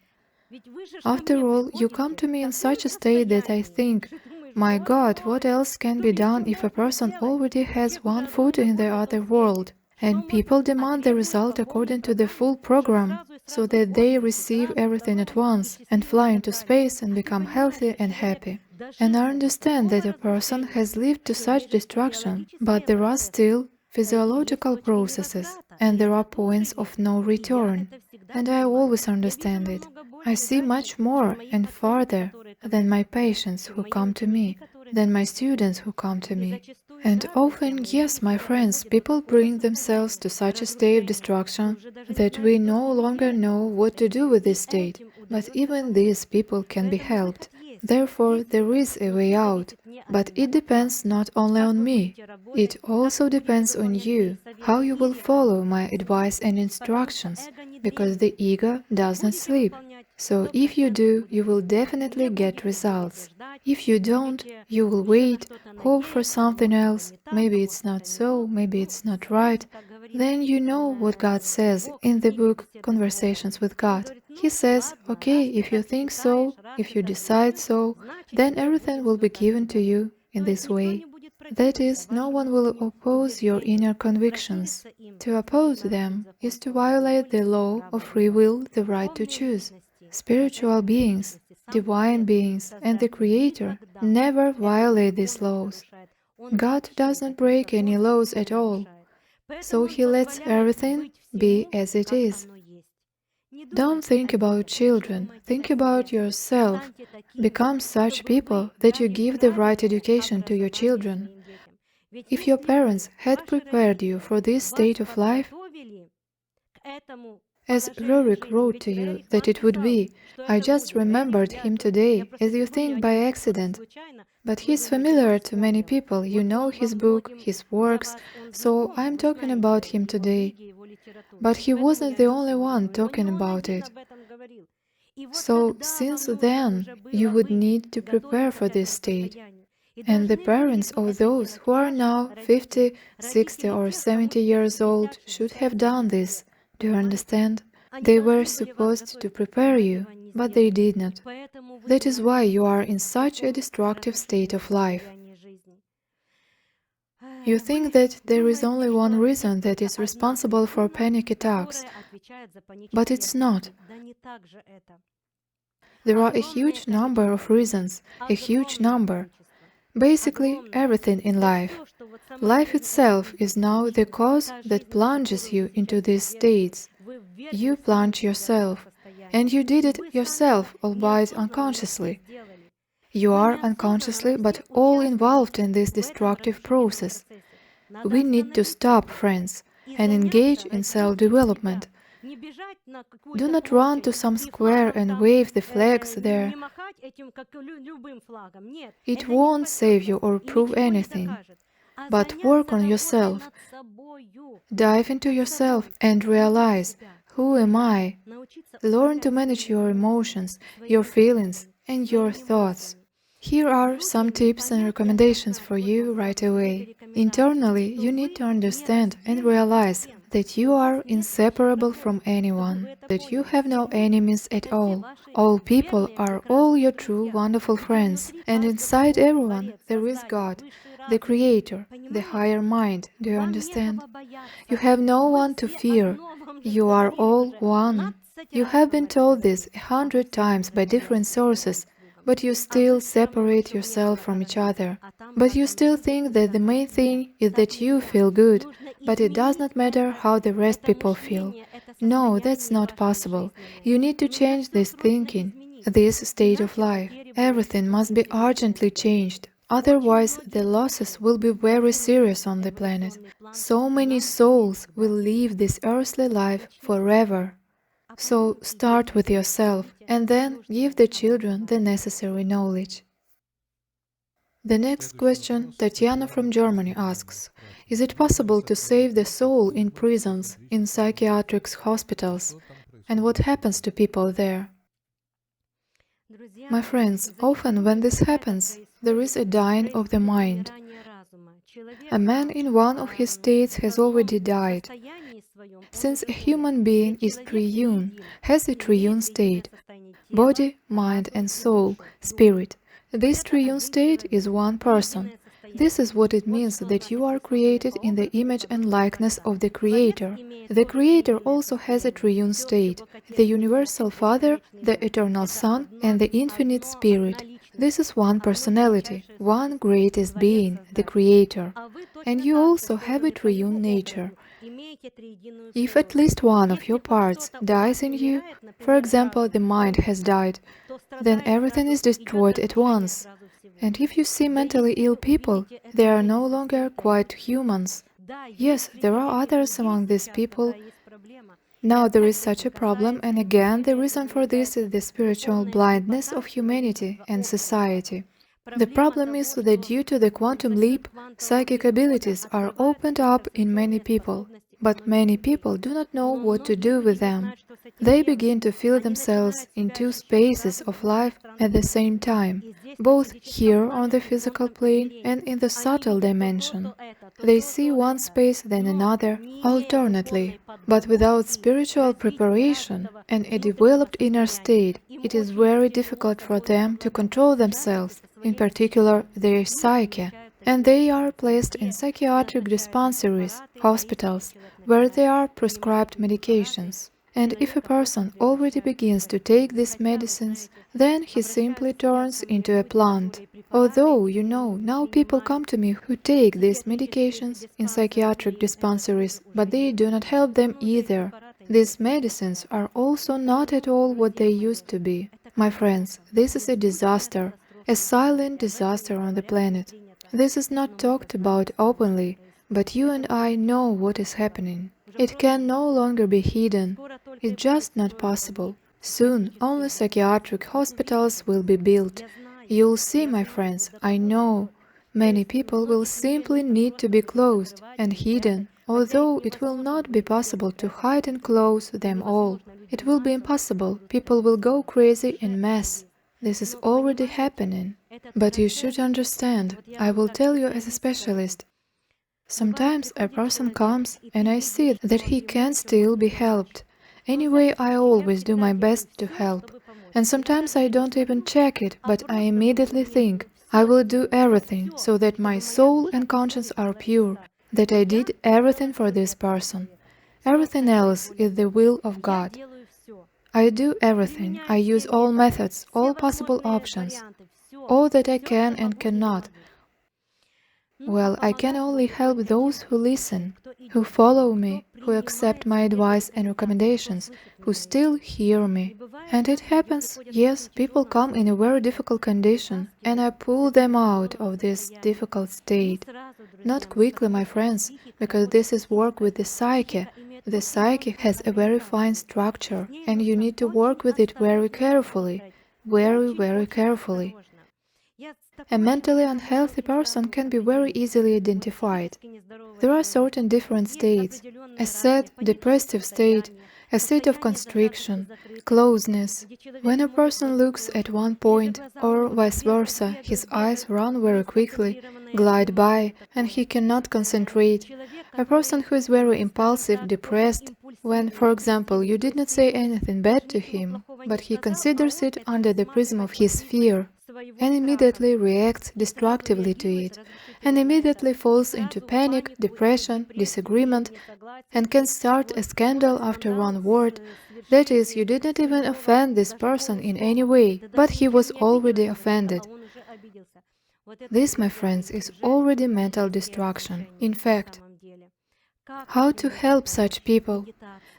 After all, you come to me in such a state that I think, my God, what else can be done if a person already has one foot in the other world, and people demand the result according to the full program, so that they receive everything at once and fly into space and become healthy and happy. And I understand that a person has lived to such destruction, but there are still physiological processes, and there are points of no return. And I always understand it. I see much more and farther than my patients who come to me, than my students who come to me. And often, yes, my friends, people bring themselves to such a state of destruction that we no longer know what to do with this state. But even these people can be helped. Therefore, there is a way out. But it depends not only on me. It also depends on you, how you will follow my advice and instructions, because the ego does not sleep. So if you do, you will definitely get results. If you don't, you will wait, hope for something else, maybe it's not so, maybe it's not right. Then you know what God says in the book Conversations with God. He says, okay, if you think so, if you decide so, then everything will be given to you in this way. That is, no one will oppose your inner convictions. To oppose them is to violate the law of free will, the right to choose. Spiritual beings, divine beings, and the Creator never violate these laws. God does not break any laws at all, so He lets everything be as it is. Don't think about children, think about yourself. Become such people that you give the right education to your children. If your parents had prepared you for this state of life, as Rurik wrote to you that it would be, I just remembered him today, as you think by accident. But he's familiar to many people, you know his book, his works, so I'm talking about him today. But he wasn't the only one talking about it. So since then, you would need to prepare for this state. And the parents of those who are now 50, 60 or 70 years old should have done this. Do you understand? They were supposed to prepare you, but they did not. That is why you are in such a destructive state of life. You think that there is only one reason that is responsible for panic attacks, but it's not. There are a huge number of reasons, a huge number. Basically, everything in life. Life itself is now the cause that plunges you into these states. You plunge yourself, and you did it yourself, albeit unconsciously. You are unconsciously, but all involved in this destructive process. We need to stop, friends, and engage in self-development. Do not run to some square and wave the flags there. It won't save you or prove anything. But work on yourself. Dive into yourself and realize, who am I? Learn to manage your emotions, your feelings, and your thoughts. Here are some tips and recommendations for you right away. Internally, you need to understand and realize that you are inseparable from anyone, that you have no enemies at all. All people are all your true wonderful friends, and inside everyone there is God, the Creator, the higher mind. Do you understand? You have no one to fear. You are all one. You have been told this 100 times by different sources, but you still separate yourself from each other. But you still think that the main thing is that you feel good, but it does not matter how the rest people feel. No, that's not possible. You need to change this thinking, this state of life. Everything must be urgently changed. Otherwise, the losses will be very serious on the planet. So many souls will leave this earthly life forever. So start with yourself and then give the children the necessary knowledge. The next question Tatiana from Germany asks, is it possible to save the soul in prisons, in psychiatric hospitals? And what happens to people there? My friends, often when this happens, there is a dying of the mind. A man in one of his states has already died. Since a human being is triune, has a triune state, body, mind and soul, spirit, this triune state is one person. This is what it means that you are created in the image and likeness of the Creator. The Creator also has a triune state, the Universal Father, the Eternal Son, and the Infinite Spirit. This is one personality, one greatest being, the Creator. And you also have a triune nature. If at least one of your parts dies in you, for example, the mind has died, then everything is destroyed at once. And if you see mentally ill people, they are no longer quite humans. Yes, there are others among these people. Now there is such a problem, and again the reason for this is the spiritual blindness of humanity and society. The problem is that due to the quantum leap, psychic abilities are opened up in many people, but many people do not know what to do with them. They begin to feel themselves in two spaces of life at the same time, both here on the physical plane and in the subtle dimension. They see one space then another alternately, but without spiritual preparation and a developed inner state, it is very difficult for them to control themselves, in particular their psyche, and they are placed in psychiatric dispensaries, hospitals, where they are prescribed medications. And if a person already begins to take these medicines, then he simply turns into a plant. Although, now people come to me who take these medications in psychiatric dispensaries, but they do not help them either. These medicines are also not at all what they used to be. My friends, this is a disaster, a silent disaster on the planet. This is not talked about openly, but you and I know what is happening. It can no longer be hidden. It's just not possible. Soon, only psychiatric hospitals will be built. You'll see, my friends, I know. Many people will simply need to be closed and hidden, although it will not be possible to hide and close them all. It will be impossible. People will go crazy en masse. This is already happening. But you should understand, I will tell you as a specialist, sometimes a person comes and I see that he can still be helped. Anyway, I always do my best to help. And sometimes I don't even check it, but I immediately think, I will do everything so that my soul and conscience are pure, that I did everything for this person. Everything else is the will of God. I do everything. I use all methods, all possible options, all that I can and cannot. Well, I can only help those who listen, who follow me, who accept my advice and recommendations, who still hear me. And it happens, yes, people come in a very difficult condition, and I pull them out of this difficult state. Not quickly, my friends, because this is work with the psyche. The psyche has a very fine structure, and you need to work with it very carefully, very carefully. A mentally unhealthy person can be very easily identified. There are certain different states: a sad, depressive state, a state of constriction, closeness. When a person looks at one point, or vice versa, his eyes run very quickly, glide by, and he cannot concentrate. A person who is very impulsive, depressed, when, for example, you did not say anything bad to him, but he considers it under the prism of his fear, and immediately reacts destructively to it, and immediately falls into panic, depression, disagreement, and can start a scandal after one word. That is, you did not even offend this person in any way, but he was already offended. This, my friends, is already mental destruction. In fact, how to help such people?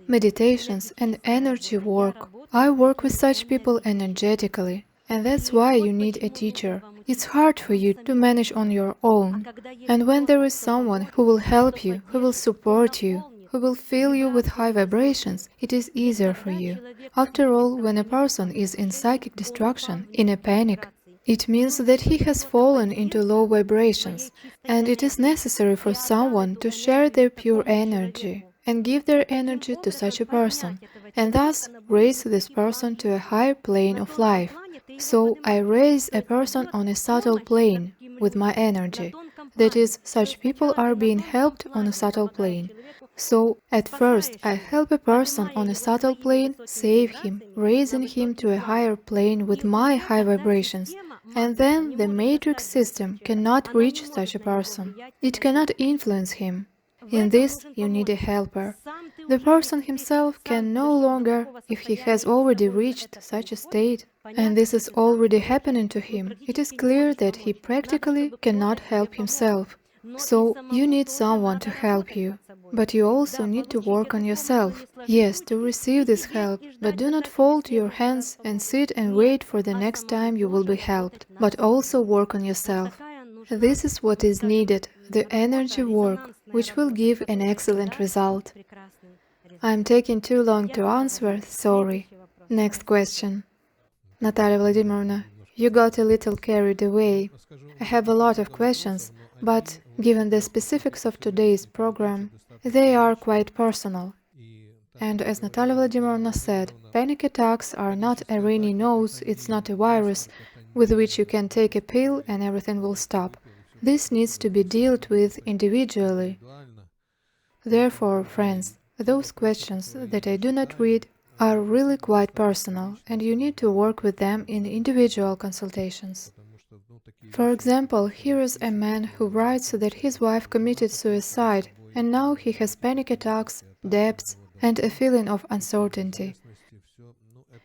Meditations and energy work. I work with such people energetically. And that's why you need a teacher. It's hard for you to manage on your own. And when there is someone who will help you, who will support you, who will fill you with high vibrations, it is easier for you. After all, when a person is in psychic destruction, in a panic, it means that he has fallen into low vibrations, and it is necessary for someone to share their pure energy and give their energy to such a person, and thus raise this person to a higher plane of life. So I raise a person on a subtle plane with my energy. That is, such people are being helped on a subtle plane. So, at first, I help a person on a subtle plane, save him, raising him to a higher plane with my high vibrations, and then the matrix system cannot reach such a person. It cannot influence him. In this, you need a helper. The person himself can no longer, if he has already reached such a state, and this is already happening to him, it is clear that he practically cannot help himself. So, you need someone to help you. But you also need to work on yourself. Yes, to receive this help, but do not fold your hands and sit and wait for the next time you will be helped, but also work on yourself. This is what is needed, the energy work, which will give an excellent result. I'm taking too long to answer, sorry. Next question. Natalia Vladimirovna, you got a little carried away. I have a lot of questions, but given the specifics of today's program, they are quite personal. And as Natalia Vladimirovna said, panic attacks are not a rainy nose, it's not a virus with which you can take a pill and everything will stop. This needs to be dealt with individually. Therefore, friends, those questions that I do not read are really quite personal, and you need to work with them in individual consultations. For example, here is a man who writes that his wife committed suicide, and now he has panic attacks, debts, and a feeling of uncertainty.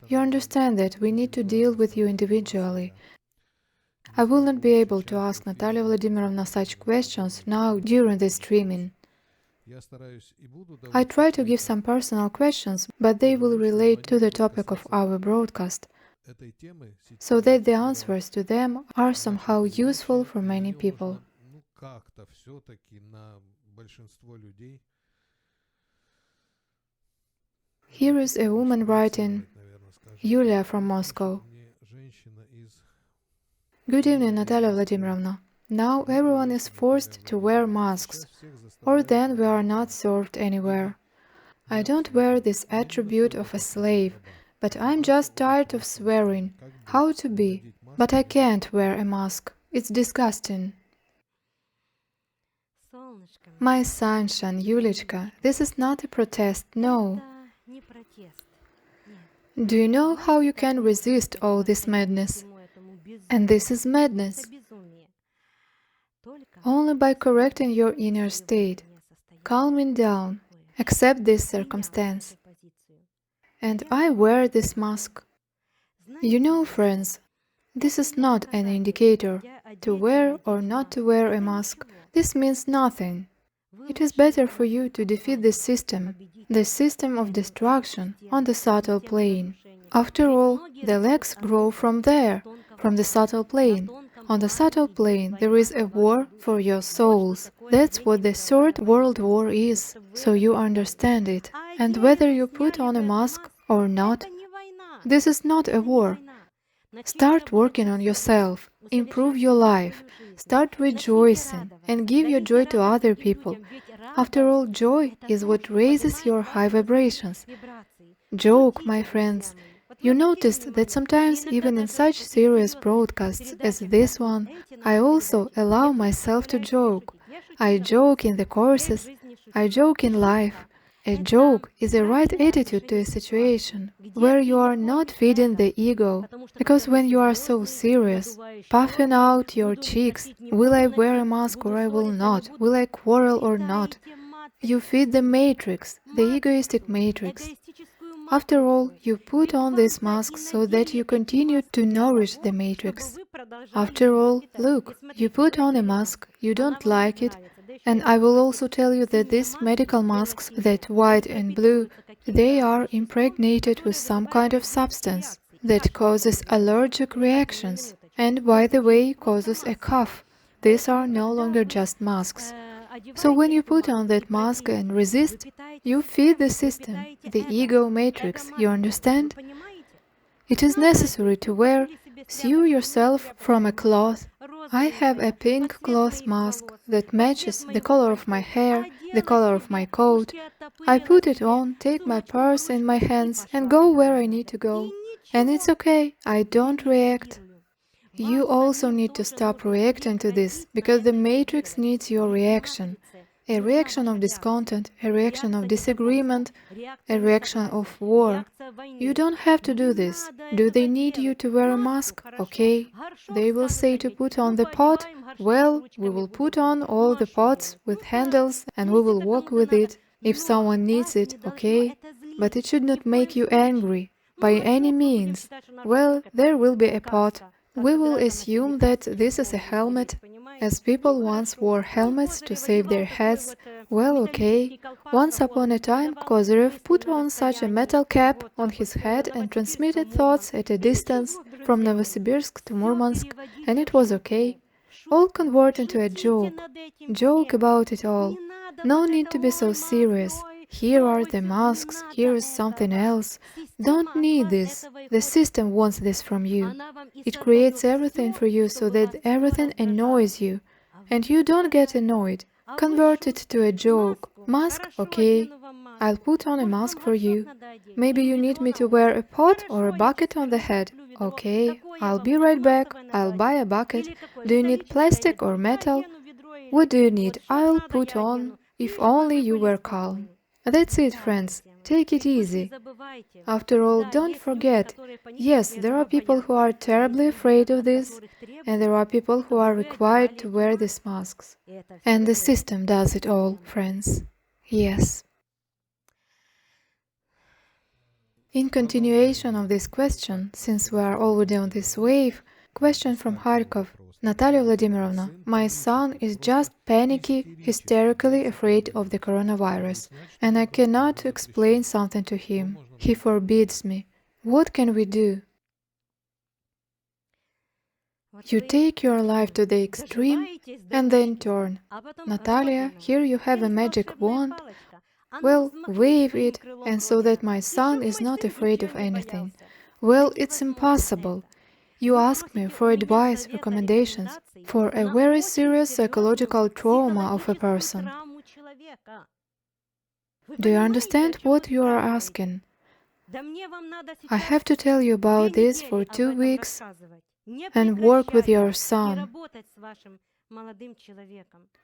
You understand that we need to deal with you individually. I will not be able to ask Natalia Vladimirovna such questions now during the streaming. I try to give some personal questions, but they will relate to the topic of our broadcast, so that the answers to them are somehow useful for many people. Here is a woman writing, Yulia from Moscow. Good evening, Natalia Vladimirovna. Now everyone is forced to wear masks, or then we are not served anywhere. I don't wear this attribute of a slave, but I'm just tired of swearing. How to be? But I can't wear a mask. It's disgusting. My sunshine, Yulichka, this is not a protest, no. Do you know how you can resist all this madness? And this is madness. Only by correcting your inner state, calming down, accept this circumstance. And I wear this mask. You know, friends, this is not an indicator to wear or not to wear a mask. This means nothing. It is better for you to defeat the system of destruction on the subtle plane. After all, the legs grow from there, from the subtle plane. On the subtle plane, there is a war for your souls. That's what the Third World War is, so you understand it. And whether you put on a mask or not, this is not a war. Start working on yourself, improve your life, start rejoicing, and give your joy to other people. After all, joy is what raises your high vibrations. Joke, my friends. You noticed that sometimes, even in such serious broadcasts as this one, I also allow myself to joke. I joke in the courses, I joke in life. A joke is a right attitude to a situation where you are not feeding the ego, because when you are so serious, puffing out your cheeks, will I wear a mask or I will not, will I quarrel or not, you feed the matrix, the egoistic matrix. After all, you put on this mask so that you continue to nourish the matrix. After all, look, you put on a mask, you don't like it, and I will also tell you that these medical masks, that white and blue, they are impregnated with some kind of substance that causes allergic reactions, and by the way, causes a cough. These are no longer just masks. So when you put on that mask and resist, you feed the system, the ego matrix, you understand? It is necessary to wear, sew yourself from a cloth. I have a pink cloth mask that matches the color of my hair, the color of my coat. I put it on, take my purse in my hands and go where I need to go. And it's okay, I don't react. You also need to stop reacting to this, because the matrix needs your reaction. A reaction of discontent, a reaction of disagreement, a reaction of war. You don't have to do this. Do they need you to wear a mask? Okay. They will say to put on the pot. Well, we will put on all the pots with handles and we will walk with it. If someone needs it, okay. But it should not make you angry, by any means. Well, there will be a pot. We will assume that this is a helmet, as people once wore helmets to save their heads, Well, okay. Once upon a time, Kozyrev put on such a metal cap on his head and transmitted thoughts at a distance from Novosibirsk to Murmansk, and it was okay. All convert into a joke. Joke about it all. No need to be so serious. Here are the masks, here is something else. Don't need this. The system wants this from you. It creates everything for you so that everything annoys you. And you don't get annoyed. Convert it to a joke. Mask? Okay. I'll put on a mask for you. Maybe you need me to wear a pot or a bucket on the head. Okay, I'll be right back. I'll buy a bucket. Do you need plastic or metal? What do you need? I'll put on. If only you were calm. That's it, friends. Take it easy. After all, don't forget, yes, there are people who are terribly afraid of this, and there are people who are required to wear these masks. And the system does it all, friends. Yes. In continuation of this question, since we are already on this wave, question from Kharkov. Natalia Vladimirovna, my son is just panicky, hysterically afraid of the coronavirus, and I cannot explain something to him. He forbids me. What can we do? You take your life to the extreme and then turn. Natalia, here you have a magic wand. Well, wave it, and so that my son is not afraid of anything. Well, it's impossible. You ask me for advice, recommendations, for a very serious psychological trauma of a person. Do you understand what you are asking? I have to tell you about this for 2 weeks and work with your son.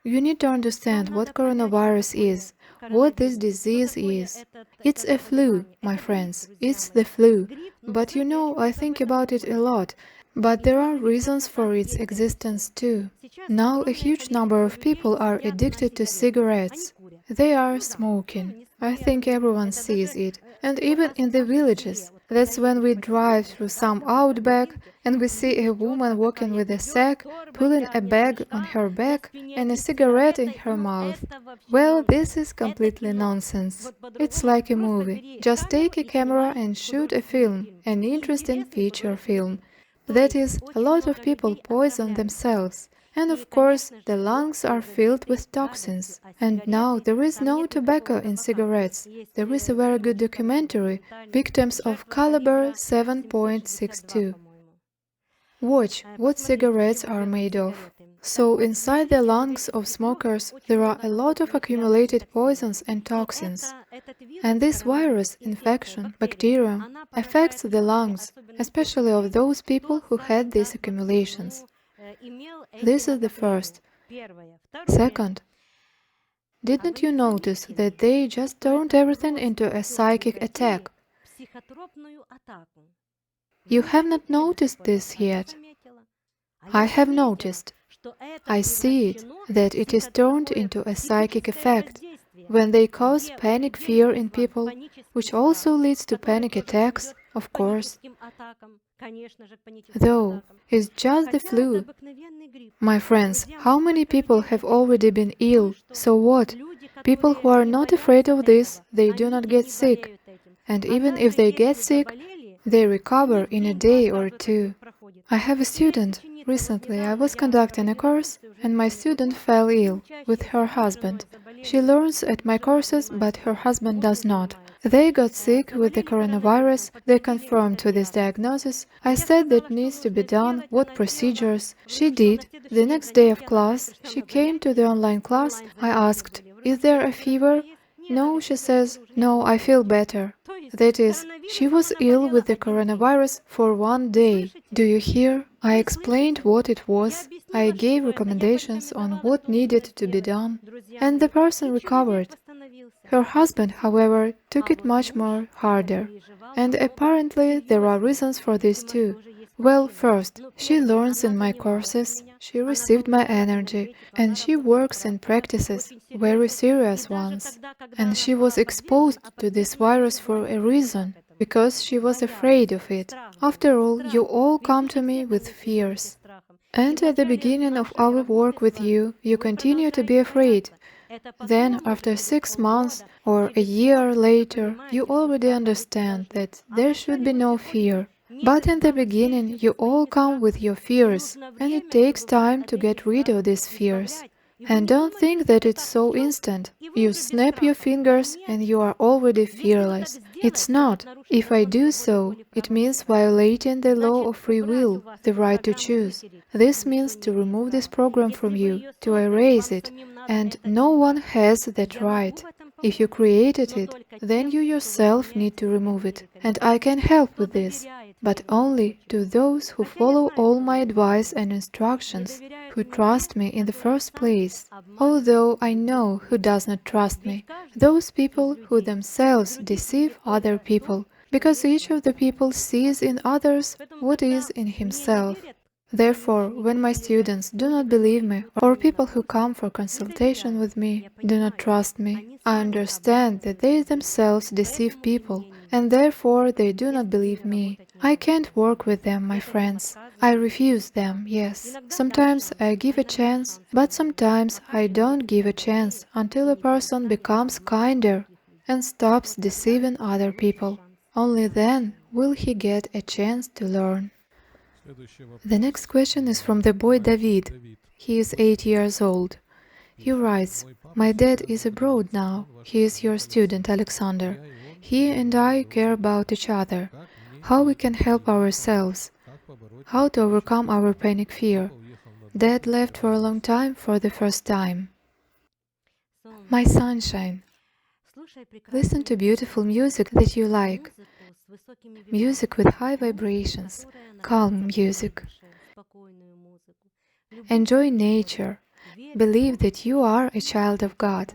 You need to understand what coronavirus is, what this disease is. It's a flu, my friends, it's the flu. But you know, I think about it a lot. But there are reasons for its existence too. Now a huge number of people are addicted to cigarettes. They are smoking. I think everyone sees it. And even in the villages. That's when we drive through some outback and we see a woman walking with a sack, pulling a bag on her back and a cigarette in her mouth. Well, this is completely nonsense. It's like a movie. Just take a camera and shoot a film, an interesting feature film. That is, a lot of people poison themselves. And of course, the lungs are filled with toxins. And now there is no tobacco in cigarettes. There is a very good documentary, Victims of Caliber 7.62. Watch what cigarettes are made of. So inside the lungs of smokers there are a lot of accumulated poisons and toxins. And this virus infection, bacterium, affects the lungs, especially of those people who had these accumulations. This is the first. Second, didn't you notice that they just turned everything into a psychic attack? You have not noticed this yet. I have noticed. I see it, that it is turned into a psychic effect, when they cause panic fear in people, which also leads to panic attacks, of course. Though, it's just the flu. My friends, how many people have already been ill? So what? People who are not afraid of this, they do not get sick. And even if they get sick, they recover in a day or two. I have a student. Recently I was conducting a course, and my student fell ill with her husband. She learns at my courses, but her husband does not. They got sick with the coronavirus, they confirmed to this diagnosis. I said that needs to be done, what procedures. She did. The next day of class, she came to the online class. I asked, "Is there a fever?" "No," she says. "No, I feel better." That is, she was ill with the coronavirus for 1 day. Do you hear? I explained what it was. I gave recommendations on what needed to be done. And the person recovered. Her husband, however, took it much more harder. And apparently there are reasons for this too. Well, first, she learns in my courses, she received my energy, and she works and practices, very serious ones. And she was exposed to this virus for a reason, because she was afraid of it. After all, you all come to me with fears. And at the beginning of our work with you, you continue to be afraid. Then, after 6 months or a year later, you already understand that there should be no fear. But in the beginning, you all come with your fears, and it takes time to get rid of these fears. And don't think that it's so instant. You snap your fingers and you are already fearless. It's not. If I do so, it means violating the law of free will, the right to choose. This means to remove this program from you, to erase it. And no one has that right. If you created it, then you yourself need to remove it. And I can help with this, but only to those who follow all my advice and instructions, who trust me in the first place. Although I know who does not trust me, those people who themselves deceive other people, because each of the people sees in others what is in himself. Therefore, when my students do not believe me, or people who come for consultation with me do not trust me, I understand that they themselves deceive people, and therefore they do not believe me. I can't work with them, my friends. I refuse them, yes. Sometimes I give a chance, but sometimes I don't give a chance until a person becomes kinder and stops deceiving other people. Only then will he get a chance to learn. The next question is from the boy David. He is 8 years old. He writes, "My dad is abroad now. He is your student, Alexander. He and I care about each other. How we can help ourselves? How to overcome our panic fear? Dad left for a long time for the first time." My sunshine, listen to beautiful music that you like. Music with high vibrations, calm music. Enjoy nature. Believe that you are a child of God.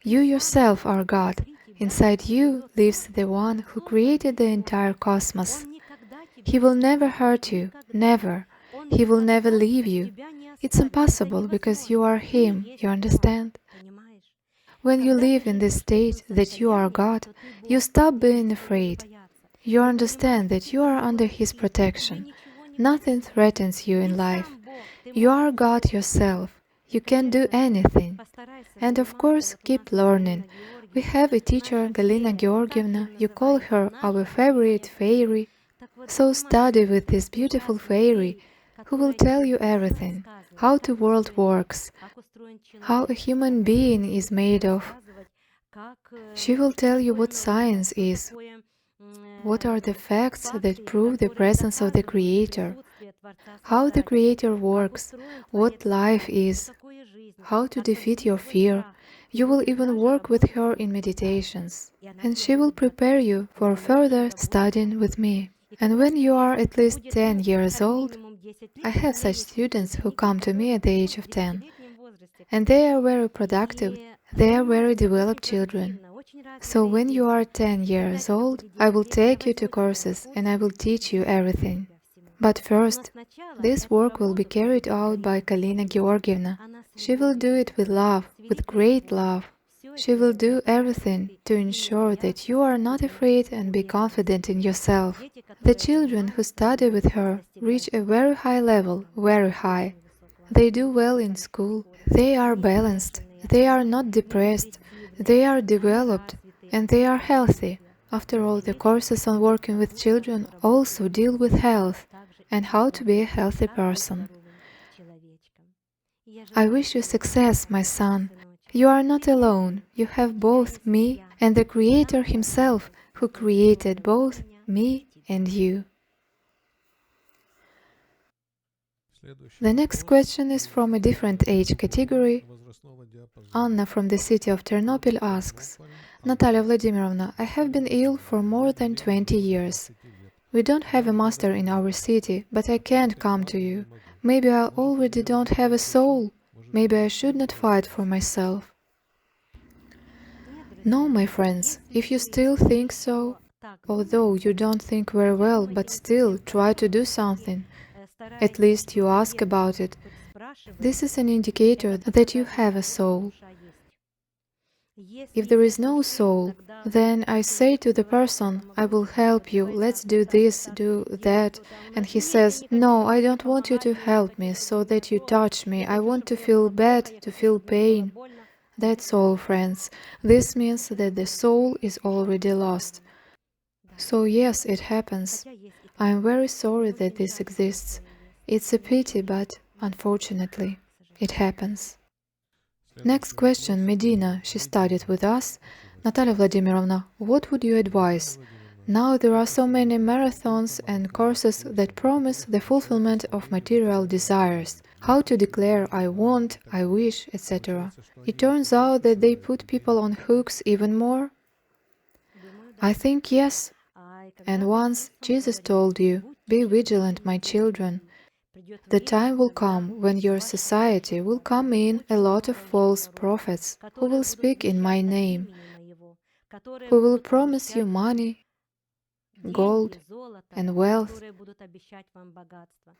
You yourself are God. Inside you lives the one who created the entire cosmos. He will never hurt you, never. He will never leave you. It's impossible because you are Him, you understand? When you live in this state that you are God, you stop being afraid. You understand that you are under His protection. Nothing threatens you in life. You are God yourself. You can do anything. And of course, keep learning. We have a teacher, Galina Georgievna. You call her our favorite fairy. So study with this beautiful fairy who will tell you everything, how the world works, how a human being is made of. She will tell you what science is, what are the facts that prove the presence of the Creator, how the Creator works, what life is, how to defeat your fear. You will even work with her in meditations, and she will prepare you for further studying with me. And when you are at least 10 years old, I have such students who come to me at the age of 10, and they are very productive, they are very developed children. So when you are 10 years old, I will take you to courses and I will teach you everything. But first, this work will be carried out by Galina Georgievna. She will do it with love, with great love. She will do everything to ensure that you are not afraid and be confident in yourself. The children who study with her reach a very high level, very high. They do well in school, they are balanced, they are not depressed, they are developed, and they are healthy. After all, the courses on working with children also deal with health and how to be a healthy person. I wish you success, my son. You are not alone. You have both me and the Creator Himself, who created both me and you. The next question is from a different age category. Anna from the city of Ternopil asks, Natalia Vladimirovna, I have been ill for more than 20 years. We don't have a master in our city, but I can't come to you. Maybe I already don't have a soul. Maybe I should not fight for myself. No, my friends, if you still think so, although you don't think very well, but still try to do something, at least you ask about it, this is an indicator that you have a soul. If there is no soul, then I say to the person, I will help you, let's do this, do that, and he says, no, I don't want you to help me so that you touch me, I want to feel bad, to feel pain. That's all, friends. This means that the soul is already lost. So yes, it happens. I am very sorry that this exists. It's a pity, but unfortunately, it happens. Next question, Medina. She studied with us. Natalia Vladimirovna, what would you advise? Now there are so many marathons and courses that promise the fulfillment of material desires. How to declare I want, I wish, etc. It turns out that they put people on hooks even more. I think yes. And once Jesus told you, "Be vigilant, my children." The time will come when your society will come in a lot of false prophets who will speak in my name, who will promise you money, gold, and wealth.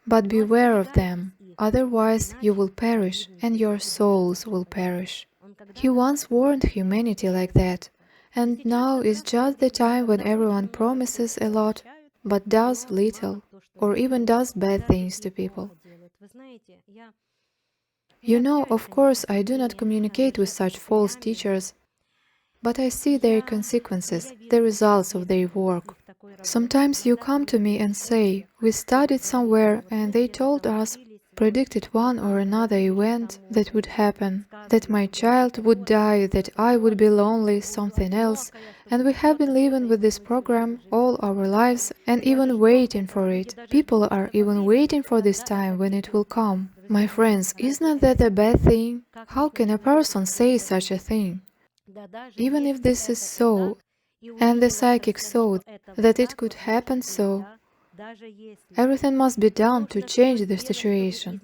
But beware of them, otherwise you will perish and your souls will perish. He once warned humanity like that, and now is just the time when everyone promises a lot, but does little, or even does bad things to people. You know, of course, I do not communicate with such false teachers, but I see their consequences, the results of their work. Sometimes you come to me and say, "We studied somewhere and they told us, predicted one or another event that would happen, that my child would die, that I would be lonely, something else, and we have been living with this program all our lives and even waiting for it. People are even waiting for this time when it will come." My friends, isn't that a bad thing? How can a person say such a thing? Even if this is so, and the psychic saw that it could happen so, everything must be done to change the situation.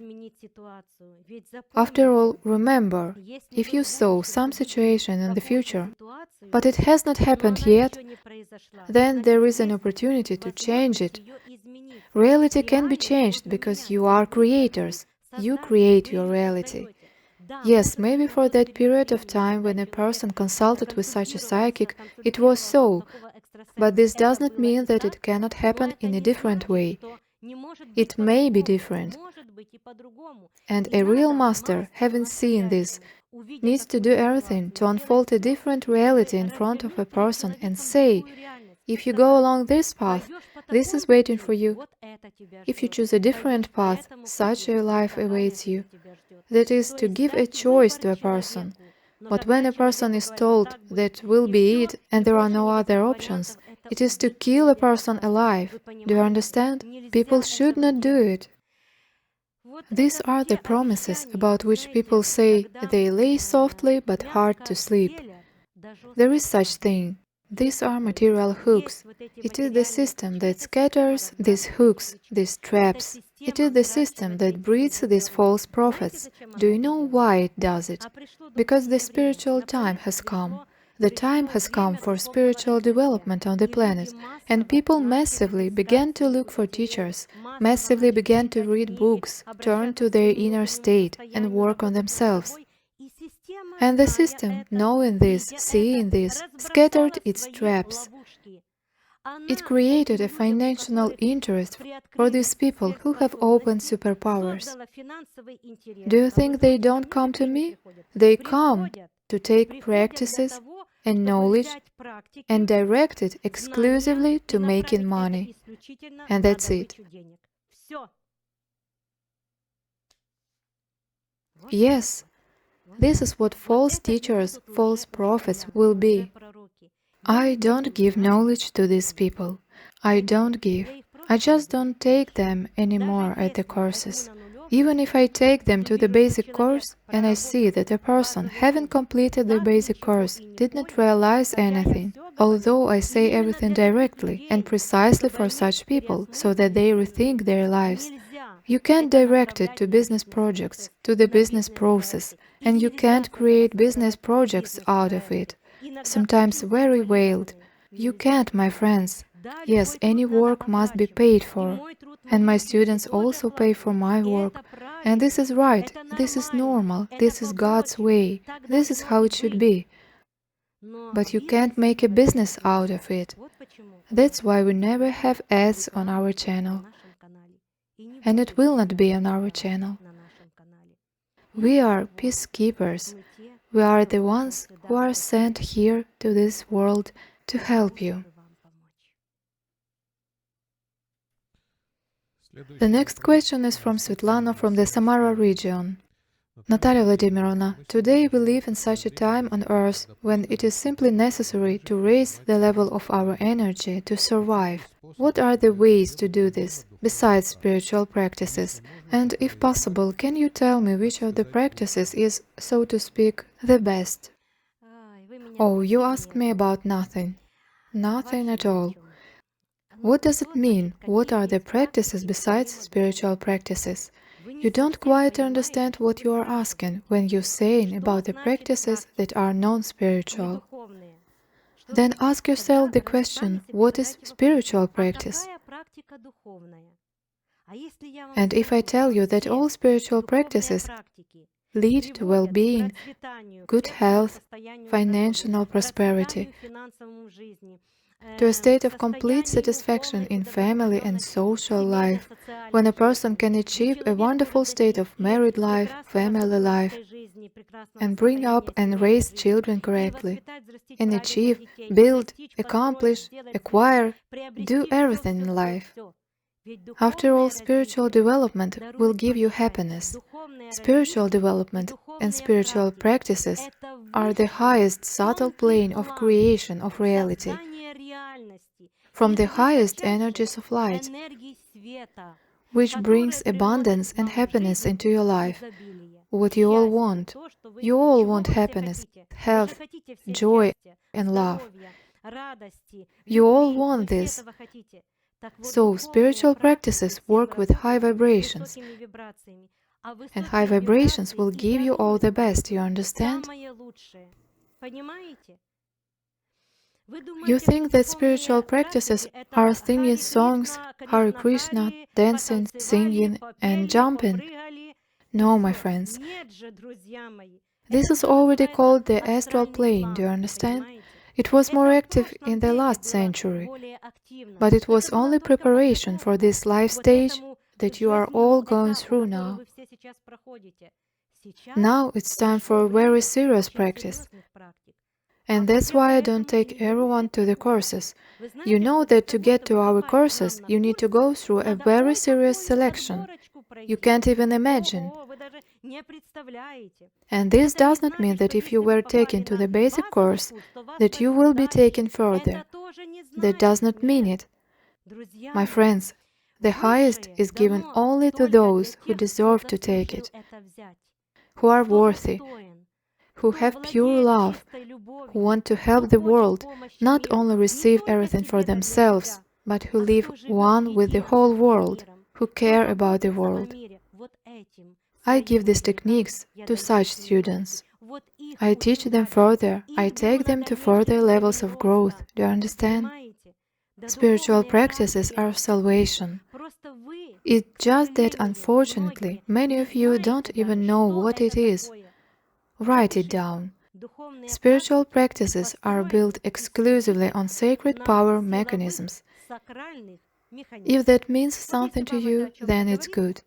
After all, remember, if you saw some situation in the future, but it has not happened yet, then there is an opportunity to change it. Reality can be changed because you are creators. You create your reality. Yes, maybe for that period of time when a person consulted with such a psychic, it was so, but this does not mean that it cannot happen in a different way. It may be different. And a real master, having seen this, needs to do everything to unfold a different reality in front of a person and say, if you go along this path, this is waiting for you. If you choose a different path, such a life awaits you. That is, to give a choice to a person. But when a person is told that will be it and there are no other options, it is to kill a person alive. Do you understand? People should not do it. These are the promises about which people say they lay softly but hard to sleep. There is such thing. These are material hooks. It is the system that scatters these hooks, these traps. It is the system that breeds these false prophets. Do you know why it does it? Because the spiritual time has come. The time has come for spiritual development on the planet, and people massively began to look for teachers, massively began to read books, turn to their inner state, and work on themselves. And the system, knowing this, seeing this, scattered its traps. It created a financial interest for these people who have opened superpowers. Do you think they don't come to me? They come to take practices and knowledge and direct it exclusively to making money. And that's it. Yes, this is what false teachers, false prophets will be. I don't give knowledge to these people. I don't give. I just don't take them anymore at the courses. Even if I take them to the basic course and I see that a person, having completed the basic course, did not realize anything, although I say everything directly and precisely for such people, so that they rethink their lives. You can't direct it to business projects, to the business process, and you can't create business projects out of it. Sometimes very veiled. You can't, my friends. Yes, any work must be paid for. And my students also pay for my work. And this is right, this is normal, this is God's way, this is how it should be. But you can't make a business out of it. That's why we never have ads on our channel. And it will not be on our channel. We are peacekeepers. We are the ones who are sent here to this world to help you. The next question is from Svetlana from the Samara region. Natalia Vladimirovna, today we live in such a time on Earth when it is simply necessary to raise the level of our energy to survive. What are the ways to do this, besides spiritual practices? And if possible, can you tell me which of the practices is, so to speak, the best? Oh, you ask me about nothing. Nothing at all. What does it mean? What are the practices besides spiritual practices? You don't quite understand what you are asking when you're saying about the practices that are non-spiritual. Then ask yourself the question, what is spiritual practice? And if I tell you that all spiritual practices lead to well-being, good health, financial prosperity, to a state of complete satisfaction in family and social life, when a person can achieve a wonderful state of married life, family life, and bring up and raise children correctly, and achieve, build, accomplish, acquire, do everything in life. After all, spiritual development will give you happiness. Spiritual development and spiritual practices are the highest subtle plane of creation of reality, from the highest energies of light, which brings abundance and happiness into your life. What you all want. You all want happiness, health, joy, and love. You all want this. So, spiritual practices work with high vibrations, and high vibrations will give you all the best, you understand? You think that spiritual practices are singing songs, Hare Krishna, dancing, singing, and jumping? No, my friends. This is already called the astral plane, do you understand? It was more active in the last century, but it was only preparation for this life stage that you are all going through now. Now it's time for a very serious practice. And that's why I don't take everyone to the courses. You know that to get to our courses, you need to go through a very serious selection. You can't even imagine. And this does not mean that if you were taken to the basic course, that you will be taken further. That does not mean it. My friends, the highest is given only to those who deserve to take it, who are worthy, who have pure love, who want to help the world, not only receive everything for themselves, but who live one with the whole world, who care about the world. I give these techniques to such students. I teach them further, I take them to further levels of growth, do you understand? Spiritual practices are salvation. It's just that, unfortunately, many of you don't even know what it is. Write it down. Spiritual practices are built exclusively on sacred power mechanisms. If that means something to you, then it's good.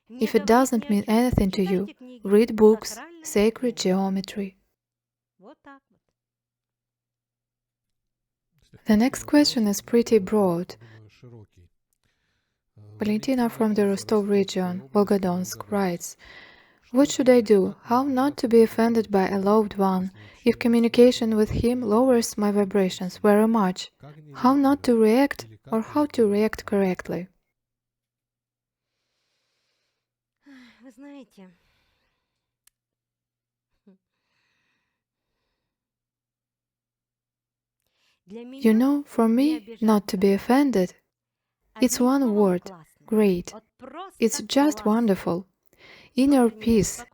If it doesn't mean anything to you, read books, sacred geometry. The next question is pretty broad. Valentina from the Rostov region, Volgodonsk, writes, what should I do? How not to be offended by a loved one if communication with him lowers my vibrations very much? How not to react or how to react correctly? You know, for me, not to be offended, it's one word, great. It's just wonderful. Inner peace,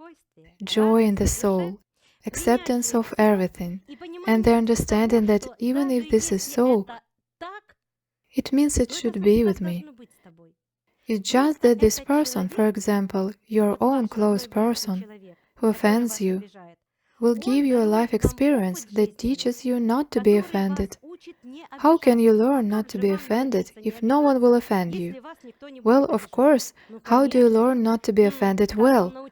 joy in the soul, acceptance of everything, and the understanding that even if this is so, it means it should be with me. It's just that this person, for example, your own close person, who offends you, will give you a life experience that teaches you not to be offended. How can you learn not to be offended if no one will offend you? Well, of course, how do you learn not to be offended well?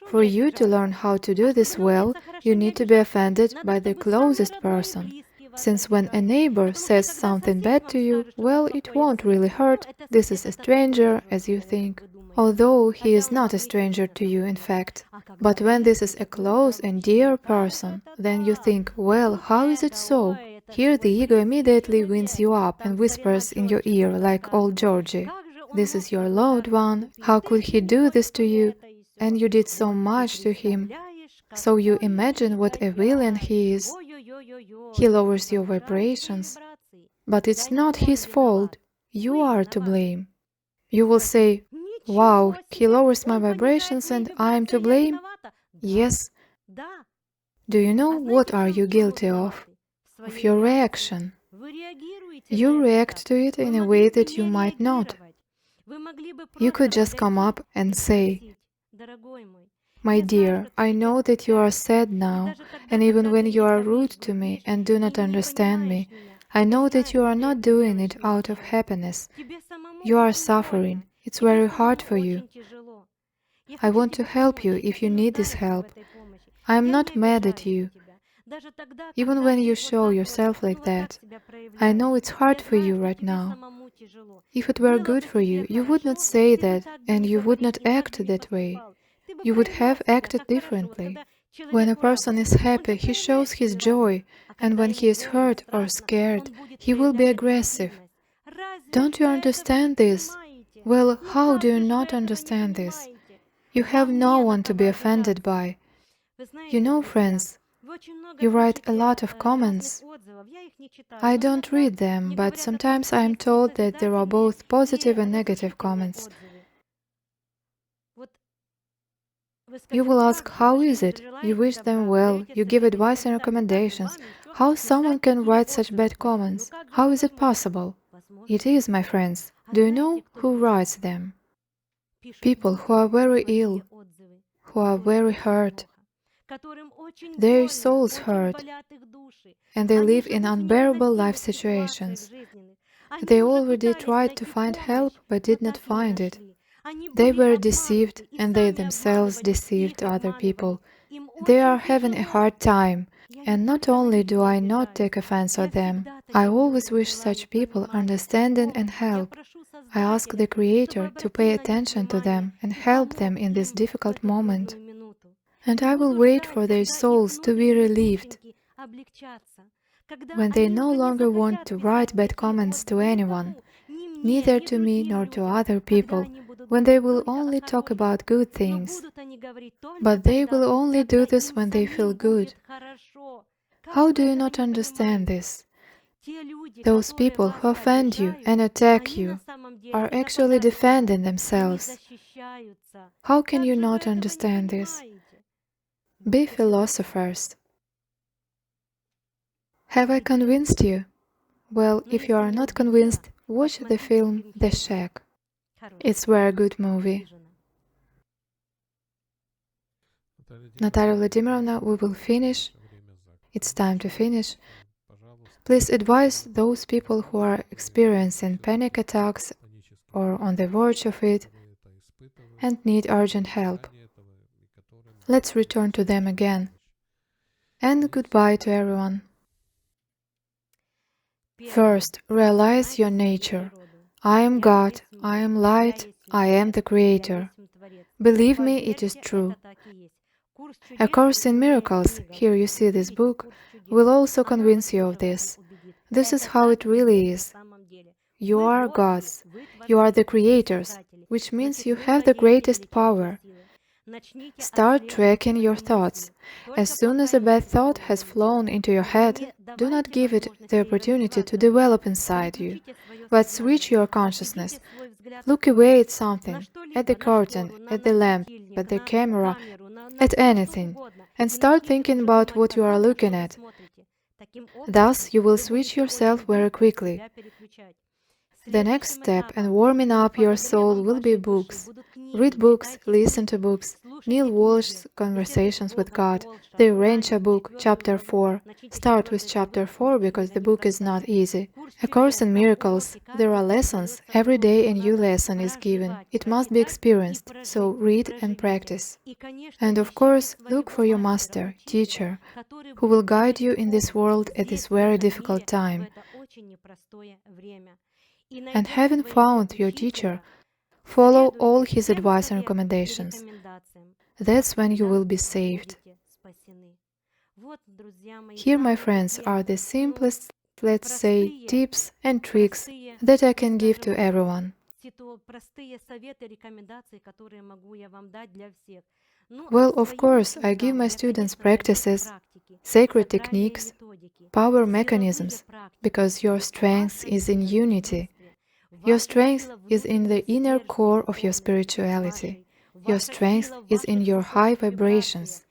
For you to learn how to do this well, you need to be offended by the closest person. Since when a neighbor says something bad to you, well, it won't really hurt, this is a stranger, as you think. Although he is not a stranger to you, in fact. But when this is a close and dear person, then you think, well, how is it so? Here the ego immediately winds you up and whispers in your ear like old Georgie. This is your loved one, how could he do this to you? And you did so much to him. So you imagine what a villain he is. He lowers your vibrations. But it's not his fault. You are to blame. You will say, wow, he lowers my vibrations and I'm to blame? Yes. Do you know what are you guilty of? Of your reaction. You react to it in a way that you might not. You could just come up and say, my dear, I know that you are sad now, and even when you are rude to me and do not understand me, I know that you are not doing it out of happiness. You are suffering. It's very hard for you. I want to help you if you need this help. I am not mad at you. Even when you show yourself like that, I know it's hard for you right now. If it were good for you, you would not say that, and you would not act that way. You would have acted differently. When a person is happy, he shows his joy, and when he is hurt or scared, he will be aggressive. Don't you understand this? Well, how do you not understand this? You have no one to be offended by. You know, friends, you write a lot of comments. I don't read them, but sometimes I am told that there are both positive and negative comments. You will ask, how is it? You wish them well, you give advice and recommendations. How someone can write such bad comments? How is it possible? It is, my friends. Do you know who writes them? People who are very ill, who are very hurt. Their souls hurt, and they live in unbearable life situations. They already tried to find help, but did not find it. They were deceived, and they themselves deceived other people. They are having a hard time, and not only do I not take offense at them, I always wish such people understanding and help. I ask the Creator to pay attention to them and help them in this difficult moment. And I will wait for their souls to be relieved. When they no longer want to write bad comments to anyone, neither to me nor to other people, when they will only talk about good things. But they will only do this when they feel good. How do you not understand this? Those people who offend you and attack you are actually defending themselves. How can you not understand this? Be philosophers. Have I convinced you? Well, if you are not convinced, watch the film The Shack. It's a very good movie. Natalia Vladimirovna, we will finish. It's time to finish. Please advise those people who are experiencing panic attacks or on the verge of it and need urgent help. Let's return to them again. And goodbye to everyone. First, realize your nature. I am God, I am light, I am the Creator. Believe me, it is true. A Course in Miracles, here you see this book, will also convince you of this. This is how it really is. You are gods, you are the creators, which means you have the greatest power. Start tracking your thoughts. As soon as a bad thought has flown into your head, do not give it the opportunity to develop inside you, but switch your consciousness. Look away at something, at the curtain, at the lamp, at the camera, at anything, and start thinking about what you are looking at. Thus, you will switch yourself very quickly. The next step in warming up your soul will be books. Read books, listen to books. Neil Walsh's Conversations with God, the Urantia book, Chapter 4. Start with Chapter 4 because the book is not easy. A Course in Miracles. There are lessons. Every day a new lesson is given. It must be experienced, so read and practice. And of course, look for your master, teacher, who will guide you in this world at this very difficult time. And having found your teacher, follow all his advice and recommendations. That's when you will be saved. Here, my friends, are the simplest, let's say, tips and tricks that I can give to everyone. Well, of course, I give my students practices, sacred techniques, power mechanisms, because your strength is in unity. Your strength is in the inner core of your spirituality. Your strength is in your high vibrations.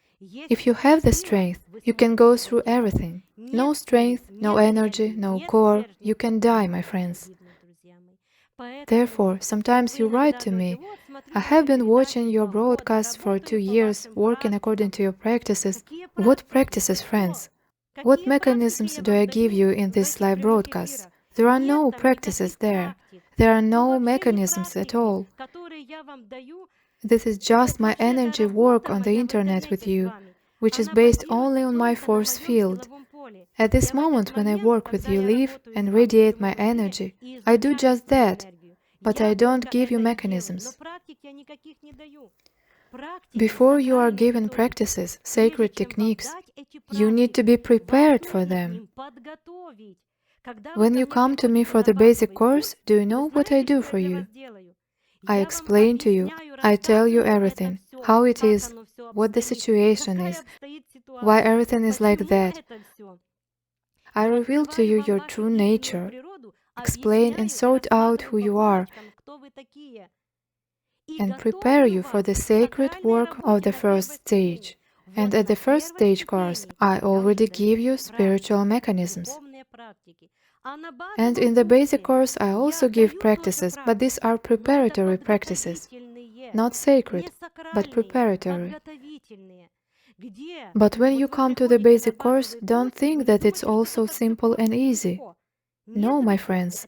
If you have the strength, you can go through everything. No strength, no energy, no core, you can die, my friends. Therefore, sometimes you write to me, I have been watching your broadcasts for 2 years, working according to your practices. What practices, friends? What mechanisms do I give you in this live broadcast? There are no practices there. There are no mechanisms at all. This is just my energy work on the internet with you, which is based only on my force field. At this moment when I work with you live and radiate my energy, I do just that, but I don't give you mechanisms. Before you are given practices, sacred techniques, you need to be prepared for them. When you come to me for the basic course, do you know what I do for you? I explain to you, I tell you everything, how it is, what the situation is, why everything is like that. I reveal to you your true nature, explain and sort out who you are, and prepare you for the sacred work of the first stage. And at the first stage course, I already give you spiritual mechanisms. And in the basic course, I also give practices, but these are preparatory practices, not sacred, but preparatory. But when you come to the basic course, don't think that it's all so simple and easy. No, my friends,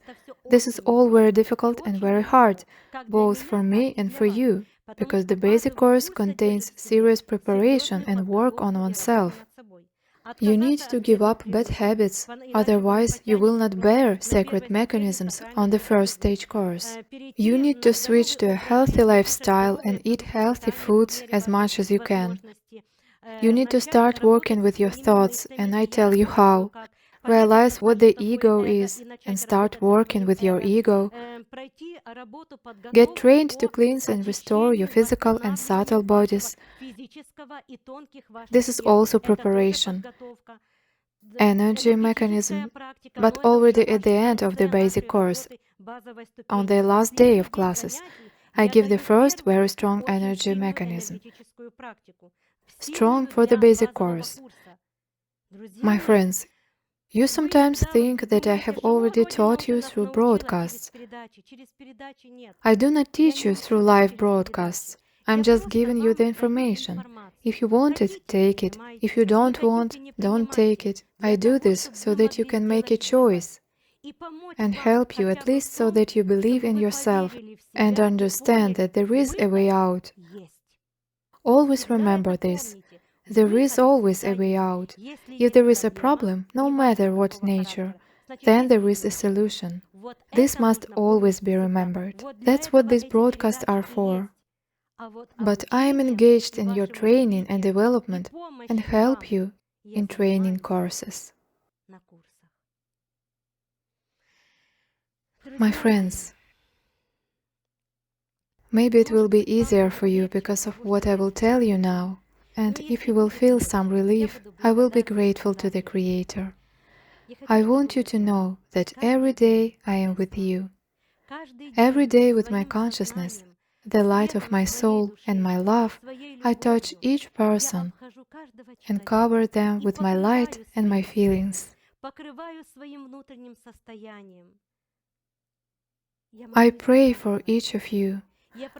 this is all very difficult and very hard, both for me and for you, because the basic course contains serious preparation and work on oneself. You need to give up bad habits, otherwise you will not bear sacred mechanisms on the first stage course. You need to switch to a healthy lifestyle and eat healthy foods as much as you can. You need to start working with your thoughts, and I tell you how. Realize what the ego is and start working with your ego. Get trained to cleanse and restore your physical and subtle bodies. This is also preparation, energy mechanism, but already at the end of the basic course, on the last day of classes, I give the first very strong energy mechanism, strong for the basic course. My friends, you sometimes think that I have already taught you through broadcasts. I do not teach you through live broadcasts. I'm just giving you the information. If you want it, take it. If you don't want, don't take it. I do this so that you can make a choice and help you at least so that you believe in yourself and understand that there is a way out. Always remember this. There is always a way out. If there is a problem, no matter what nature, then there is a solution. This must always be remembered. That's what these broadcasts are for. But I am engaged in your training and development and help you in training courses. My friends, maybe it will be easier for you because of what I will tell you now. And if you will feel some relief, I will be grateful to the Creator. I want you to know that every day I am with you. Every day with my consciousness, the light of my soul and my love, I touch each person and cover them with my light and my feelings. I pray for each of you.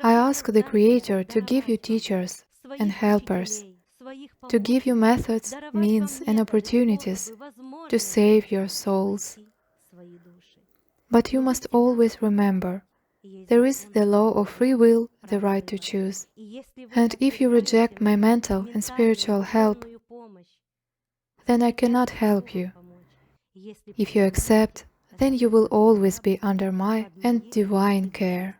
I ask the Creator to give you teachers and helpers, to give you methods, means, and opportunities to save your souls. But you must always remember, there is the law of free will, the right to choose. And if you reject my mental and spiritual help, then I cannot help you. If you accept, then you will always be under my and divine care.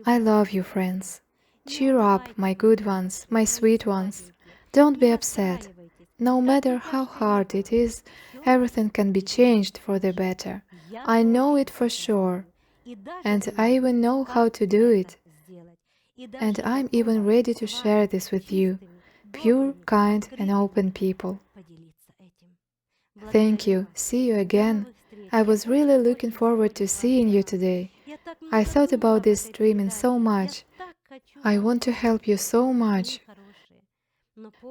I love you, friends. Cheer up, my good ones, my sweet ones. Don't be upset. No matter how hard it is, everything can be changed for the better. I know it for sure. And I even know how to do it. And I'm even ready to share this with you, pure, kind, and open people. Thank you. See you again. I was really looking forward to seeing you today. I thought about this streaming so much. I want to help you so much.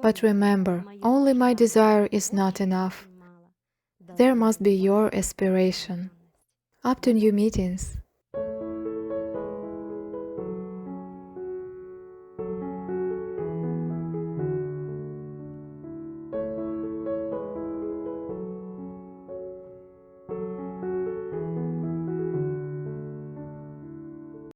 But remember, only my desire is not enough. There must be your aspiration. Up to new meetings.